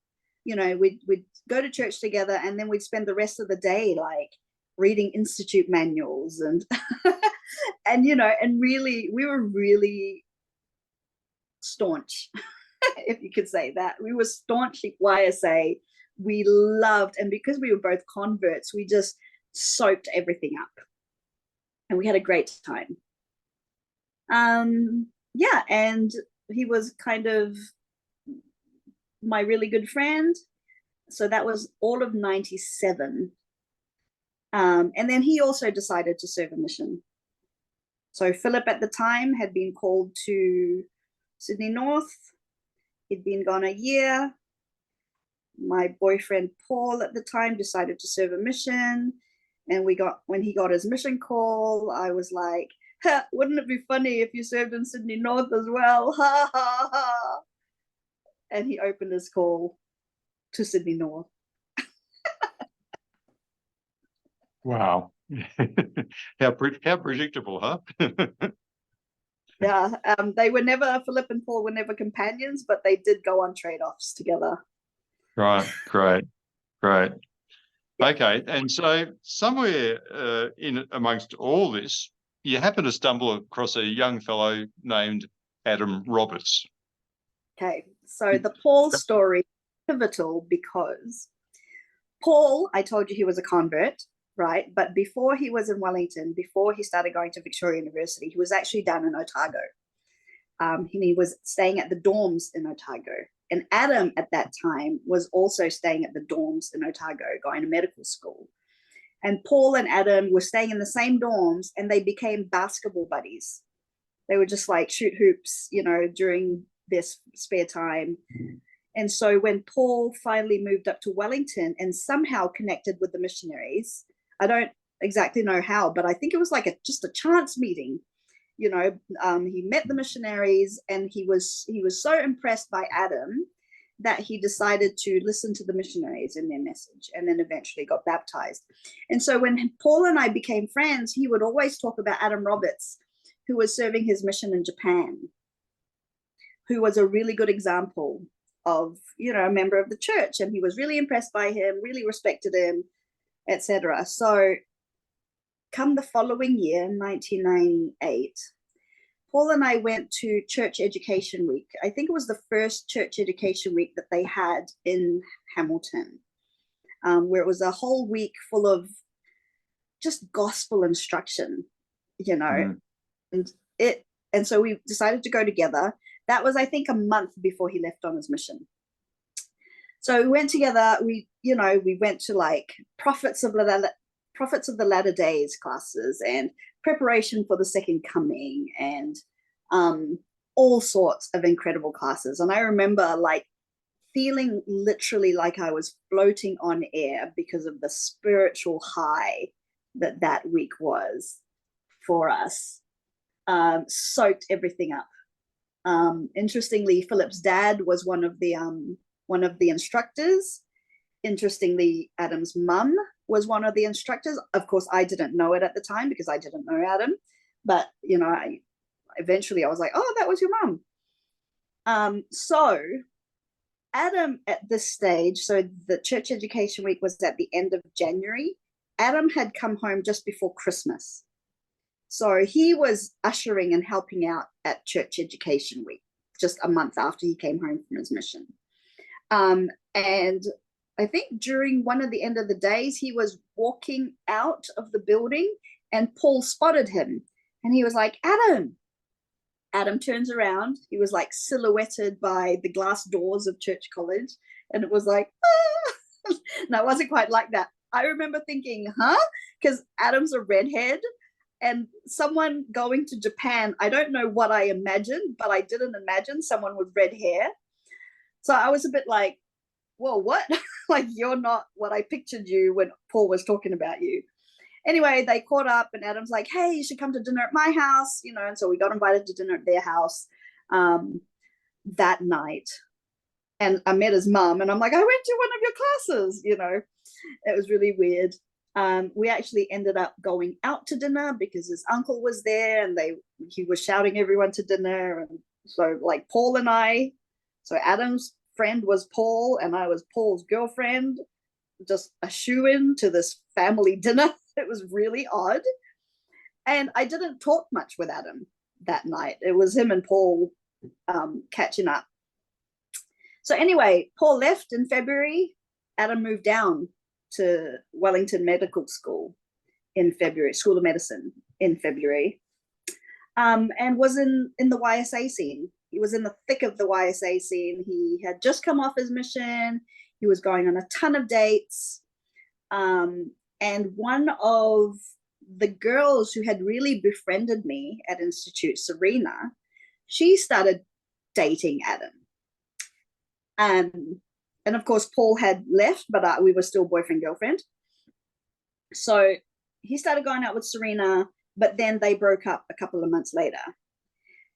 we'd go to church together, and then we'd spend the rest of the day like reading institute manuals and and really we were really staunch, if you could say that. We were staunchly YSA. We loved, and because we were both converts, we just soaked everything up, and we had a great time. Yeah, and he was kind of my really good friend. So that was all of 97. And then he also decided to serve a mission. So Philip at the time had been called to Sydney North. He'd been gone a year. My boyfriend Paul at the time decided to serve a mission. And when he got his mission call, I was like, wouldn't it be funny if you served in Sydney North as well? Ha ha ha. And he opened his call to Sydney North. Wow. How predictable, huh? Yeah, Philip and Paul were never companions, but they did go on trade-offs together. Right, great. Okay, and so somewhere in amongst all this, you happen to stumble across a young fellow named Adam Roberts. Okay, so the Paul story is pivotal because Paul, I told you he was a convert, right? But before he was in Wellington, before he started going to Victoria University, he was actually down in Otago. He was staying at the dorms in Otago. And Adam at that time was also staying at the dorms in Otago, going to medical school. And Paul and Adam were staying in the same dorms, and they became basketball buddies. They would just like shoot hoops, during their spare time. And so when Paul finally moved up to Wellington and somehow connected with the missionaries, I don't exactly know how, but I think it was like just a chance meeting. He met the missionaries, and he was so impressed by Adam that he decided to listen to the missionaries and their message, and then eventually got baptized. And so when Paul and I became friends, he would always talk about Adam Roberts, who was serving his mission in Japan, who was a really good example of, a member of the church. And he was really impressed by him, really respected him, etc. So come the following year, 1998, Paul and I went to Church Education Week. I think it was the first Church Education Week that they had in Hamilton, where it was a whole week full of just gospel instruction, and so we decided to go together. That was, I think, a month before he left on his mission. So we went together. We went to like Prophets of the Latter Days classes and preparation for the second coming, and all sorts of incredible classes. And I remember like feeling literally like I was floating on air because of the spiritual high that week was for us. Soaked everything up. Interestingly, Philip's dad was one of the instructors. Interestingly, Adam's mum was one of the instructors. Of course, I didn't know it at the time because I didn't know Adam, but eventually I was like, oh, that was your mum. So Adam at this stage, so the Church Education Week was at the end of January. Adam had come home just before Christmas. So he was ushering and helping out at Church Education Week just a month after he came home from his mission. And I think during one of the end of the days, he was walking out of the building and Paul spotted him. And he was like, Adam. Adam turns around. He was like silhouetted by the glass doors of Church College. And it was like, ah. No, it wasn't quite like that. I remember thinking, huh? Because Adam's a redhead. And someone going to Japan, I don't know what I imagined, but I didn't imagine someone with red hair. So I was a bit like, well, what? Like, you're not what I pictured you when Paul was talking about you. Anyway, they caught up and Adam's like, hey, you should come to dinner at my house, and so we got invited to dinner at their house that night. And I met his mum and I'm like, I went to one of your classes, It was really weird. We actually ended up going out to dinner because his uncle was there, and he was shouting everyone to dinner. And so like Paul and I, so Adam's friend was Paul and I was Paul's girlfriend, just a shoe-in to this family dinner. It was really odd. And I didn't talk much with Adam that night. It was him and Paul catching up. So anyway, Paul left in February. Adam moved down to Wellington Medical School in February, School of Medicine in February, and was in the YSA scene. He was in the thick of the YSA scene. He had just come off his mission. He was going on a ton of dates. And one of the girls who had really befriended me at Institute, Serena, she started dating Adam. And of course, Paul had left, but we were still boyfriend, girlfriend. So he started going out with Serena, but then they broke up a couple of months later.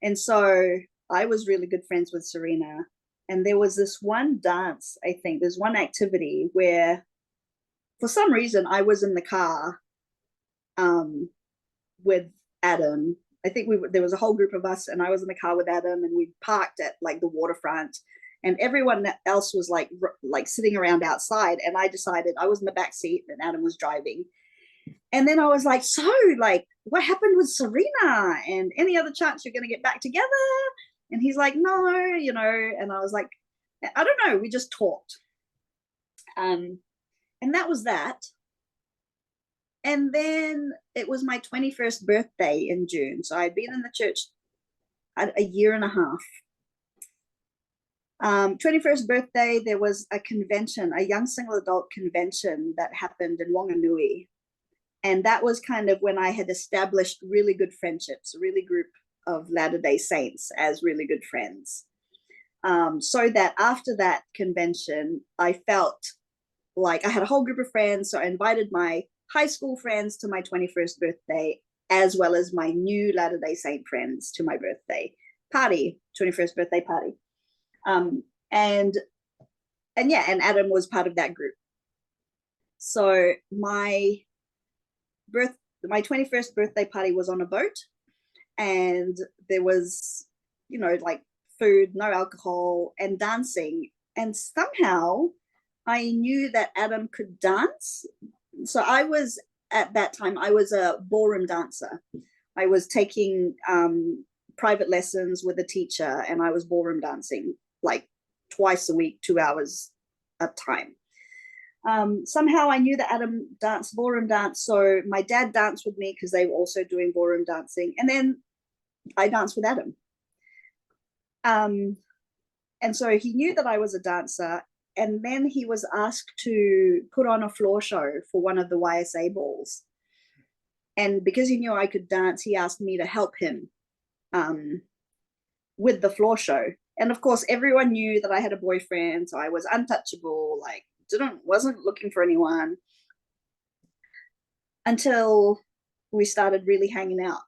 And so I was really good friends with Serena. And there was this one dance, I think, there's one activity where for some reason I was in the car with Adam. I think there was a whole group of us, and I was in the car with Adam, and we parked at like the waterfront, and everyone else was like sitting around outside. And I decided, I was in the back seat and Adam was driving. And then I was like, so like, what happened with Serena? And any other chance you're going to get back together? And he's like, no, you know. And I was like, I don't know. We just talked. And that was that. And then it was my 21st birthday in June. So I'd been in the church a year and a half. 21st birthday, there was a convention, a young single adult convention that happened in Wanganui. And that was kind of when I had established really good friendships, a really group of Latter-day Saints as really good friends. So that after that convention, I felt like I had a whole group of friends. So I invited my high school friends to my 21st birthday, as well as my new Latter-day Saint friends to my birthday party, 21st birthday party. And Adam was part of that group. So my 21st birthday party was on a boat, and there was, you know, like food, no alcohol, and dancing. And somehow I knew that Adam could dance. So I was, at that time, I was a ballroom dancer. I was taking private lessons with a teacher, and I was ballroom dancing like twice a week, 2 hours at a time. Somehow I knew that Adam danced ballroom dance. So my dad danced with me because they were also doing ballroom dancing. And then I danced with Adam. And so he knew that I was a dancer. And then he was asked to put on a floor show for one of the YSA balls. And because he knew I could dance, he asked me to help him with the floor show. And of course, everyone knew that I had a boyfriend, so I was untouchable, like wasn't looking for anyone until we started really hanging out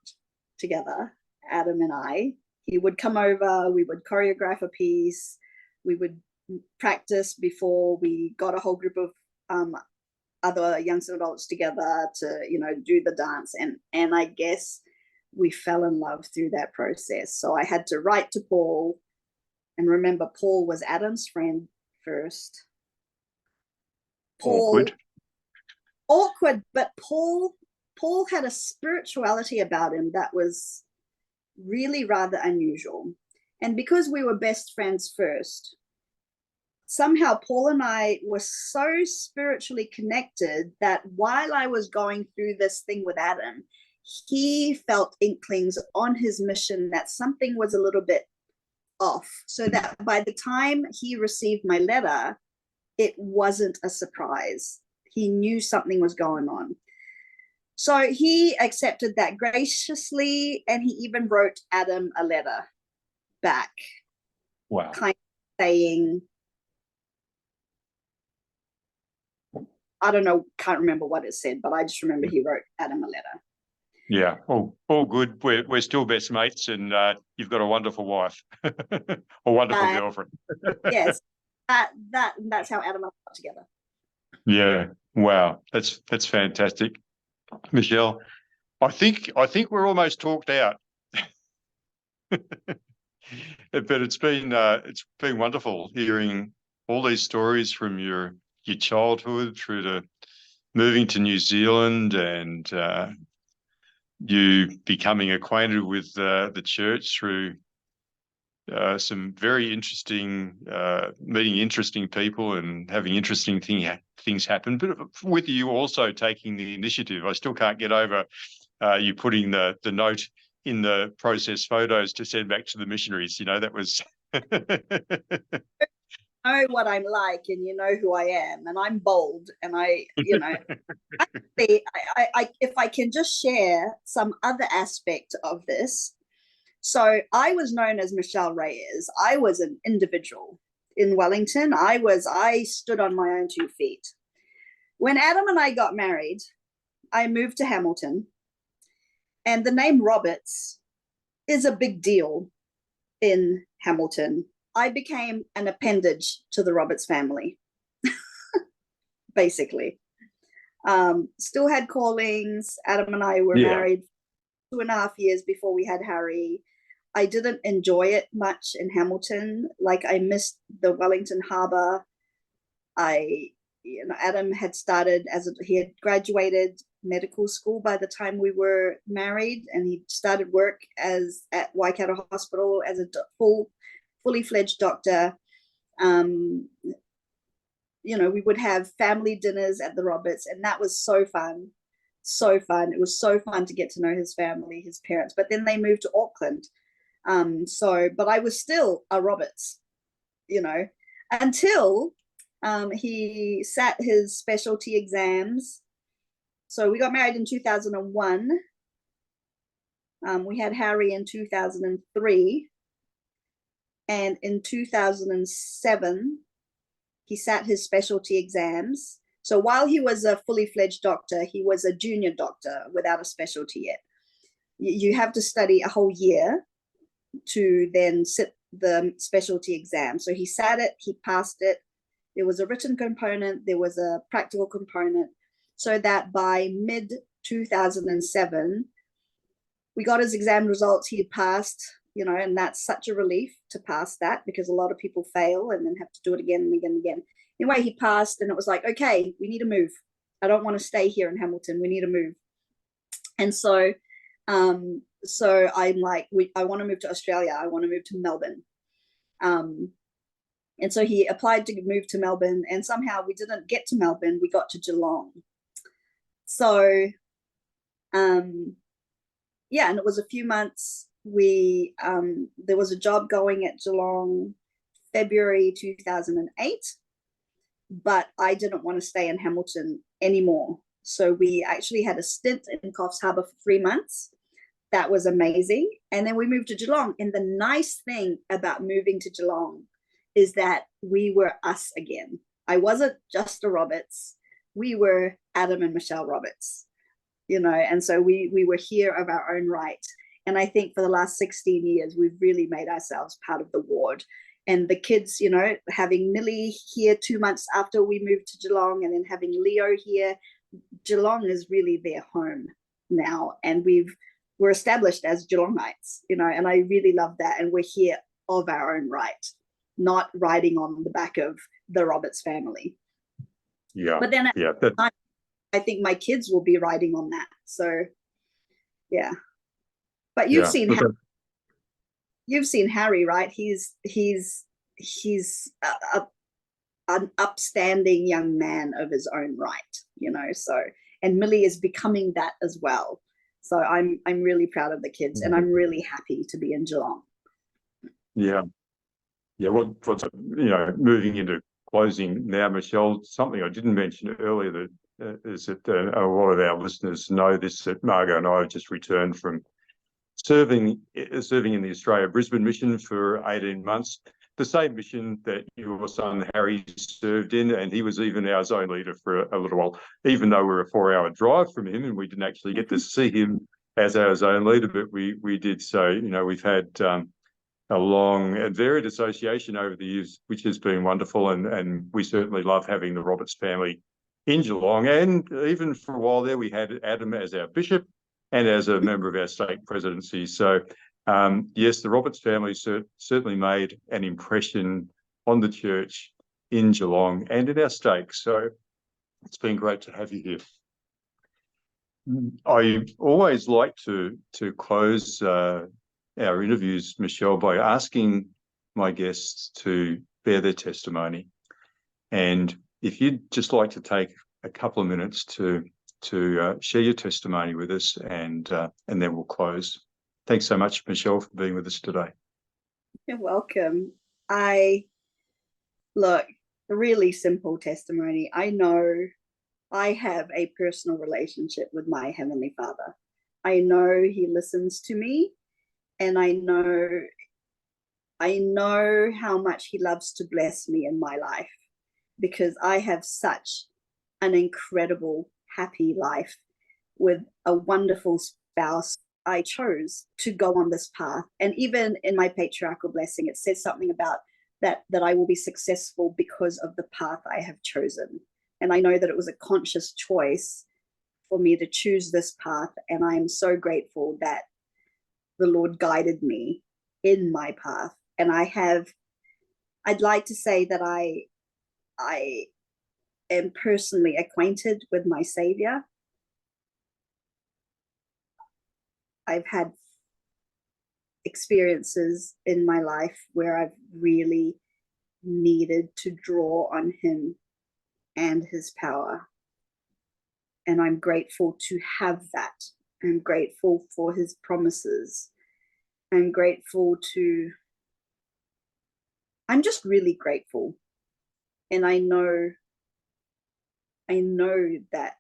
together, Adam and I. He would come over, we would choreograph a piece, we would practice before we got a whole group of other young adults together to, you know, do the dance. And I guess we fell in love through that process. So I had to write to Paul. And remember, Paul was Adam's friend first. Awkward, but Paul had a spirituality about him that was really rather unusual. And because we were best friends first, somehow Paul and I were so spiritually connected that while I was going through this thing with Adam, he felt inklings on his mission that something was a little bit off, so that by the time he received my letter, it wasn't a surprise. He knew something was going on. So he accepted that graciously, and he even wrote Adam a letter back. Wow. Kind of saying, I don't know, can't remember what it said, but I just remember he wrote Adam a letter. Yeah, all good. We're still best mates, and you've got a wonderful wife, a wonderful girlfriend. Yes, that's how Adam and I got together. Yeah, Wow, that's fantastic, Michelle. I think we're almost talked out, but it's been wonderful hearing all these stories from your childhood through to moving to New Zealand and you becoming acquainted with the church through some very interesting meeting interesting people and having interesting things happen, but with you also taking the initiative. I still can't get over you putting the note in the process photos to send back to the missionaries. That was Know what I'm like, and you know who I am, and I'm bold, and if I can just share some other aspect of this. So I was known as Michelle Reyes. I was an individual in Wellington. I stood on my own 2 feet. When Adam and I got married, I moved to Hamilton, and the name Roberts is a big deal in Hamilton. I became an appendage to the Roberts family, basically. Still had callings. Adam and I were married 2.5 years before we had Harry. I didn't enjoy it much in Hamilton. Like, I missed the Wellington Harbour. Adam had he had graduated medical school by the time we were married, and he started work at Waikato Hospital as a fully fledged doctor. We would have family dinners at the Roberts, and that was so fun. So fun. It was so fun to get to know his family, his parents. But then they moved to Auckland. But I was still a Roberts, until he sat his specialty exams. So we got married in 2001. We had Harry in 2003. And in 2007, he sat his specialty exams. So while he was a fully fledged doctor, he was a junior doctor without a specialty yet. You have to study a whole year to then sit the specialty exam. So he sat it, he passed it. There was a written component, there was a practical component, so that by mid 2007, we got his exam results. He had passed, and that's such a relief to pass that, because a lot of people fail and then have to do it again and again and again. Anyway, he passed, and it was like, okay, we need to move. I don't want to stay here in Hamilton. We need to move. And so I'm like, I want to move to Australia. I want to move to Melbourne. And so he applied to move to Melbourne, and somehow we didn't get to Melbourne. We got to Geelong. So, and it was a few months. There was a job going at Geelong, February 2008, but I didn't want to stay in Hamilton anymore. So we actually had a stint in Coffs Harbour for 3 months. That was amazing. And then we moved to Geelong. And the nice thing about moving to Geelong is that we were us again. I wasn't just a Roberts. We were Adam and Michelle Roberts, and so we were here of our own right. And I think for the last 16 years, we've really made ourselves part of the ward. And the kids, having Millie here 2 months after we moved to Geelong, and then having Leo here, Geelong is really their home now. And we're established as Geelongites, and I really love that. And we're here of our own right, not riding on the back of the Roberts family. Yeah. But then I think my kids will be riding on that. So, yeah. But you've seen Harry, right? He's an upstanding young man of his own right, So, and Millie is becoming that as well. So I'm really proud of the kids, and I'm really happy to be in Geelong. Yeah. What's moving into closing now, Michelle, something I didn't mention earlier is that a lot of our listeners know this, that Margot and I have just returned from serving in the Australia Brisbane mission for 18 months, the same mission that your son Harry served in, and he was even our zone leader for a little while, even though we're a 4-hour drive from him and we didn't actually get to see him as our zone leader, but we did. So, we've had a long and varied association over the years, which has been wonderful, and we certainly love having the Roberts family in Geelong, and even for a while there, we had Adam as our bishop and as a member of our stake presidency. So, yes, the Roberts family certainly made an impression on the church in Geelong and in our stake. So it's been great to have you here. I always like to close our interviews, Michelle, by asking my guests to bear their testimony. And if you'd just like to take a couple of minutes to share your testimony with us, and then we'll close. Thanks so much, Michelle, for being with us today. You're welcome. Look, a really simple testimony. I know I have a personal relationship with my Heavenly Father. I know He listens to me, and I know how much He loves to bless me in my life, because I have such an incredible, happy life with a wonderful spouse. I chose to go on this path. And even in my patriarchal blessing, it says something about that I will be successful because of the path I have chosen. And I know that it was a conscious choice for me to choose this path. And I am so grateful that the Lord guided me in my path. And I'd like to say that I am personally acquainted with my Savior. I've had experiences in my life where I've really needed to draw on Him and His power. And I'm grateful to have that. I'm grateful for His promises. I'm just really grateful. And I know that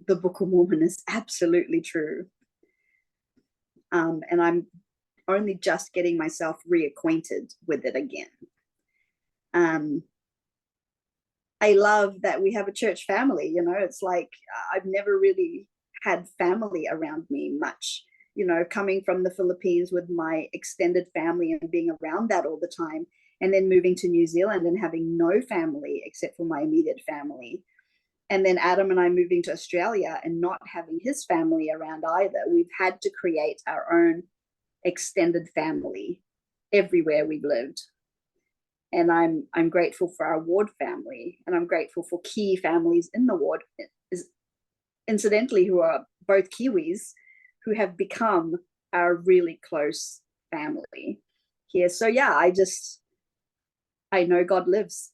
the Book of Mormon is absolutely true. And I'm only just getting myself reacquainted with it again. I love that we have a church family. It's like I've never really had family around me much, coming from the Philippines with my extended family and being around that all the time, and then moving to New Zealand and having no family except for my immediate family. And then Adam and I moving to Australia and not having his family around either. We've had to create our own extended family everywhere we've lived. And I'm grateful for our ward family, and I'm grateful for key families in the ward, incidentally, who are both Kiwis, who have become our really close family here. So yeah, I know God lives.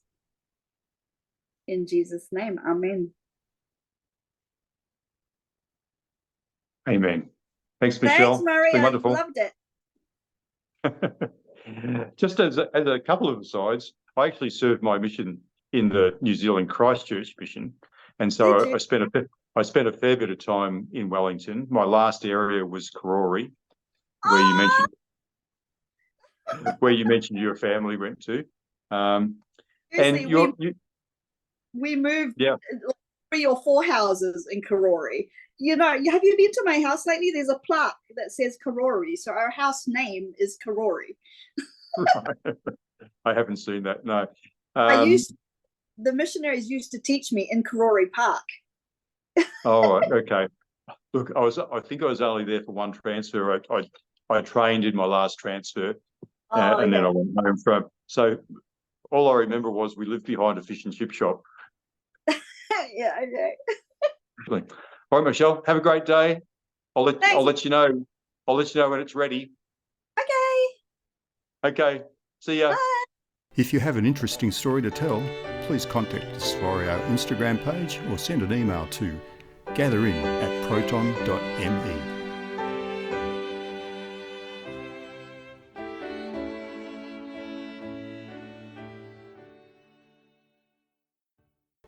In Jesus' name, amen. Amen. Thanks, Michelle. Thanks, Murray. It's been wonderful. I loved it. Just as a couple of asides, I actually served my mission in the New Zealand Christchurch mission, and so I spent a fair bit of time in Wellington. My last area was Karori, where you mentioned your family went to. We moved 3 or 4 houses in Karori. Have you been to my house lately? There's a plaque that says Karori, so our house name is Karori. Right. I haven't seen that. No. The missionaries used to teach me in Karori Park. Oh, okay. Look, I think I was only there for one transfer. I trained in my last transfer, and then I went home from. So all I remember was we lived behind a fish and chip shop. Yeah, okay. All right, Michelle, have a great day. I'll let you know. I'll let you know when it's ready. Okay. See ya. Bye. If you have an interesting story to tell, please contact us via our Instagram page or send an email to gatherin@proton.me.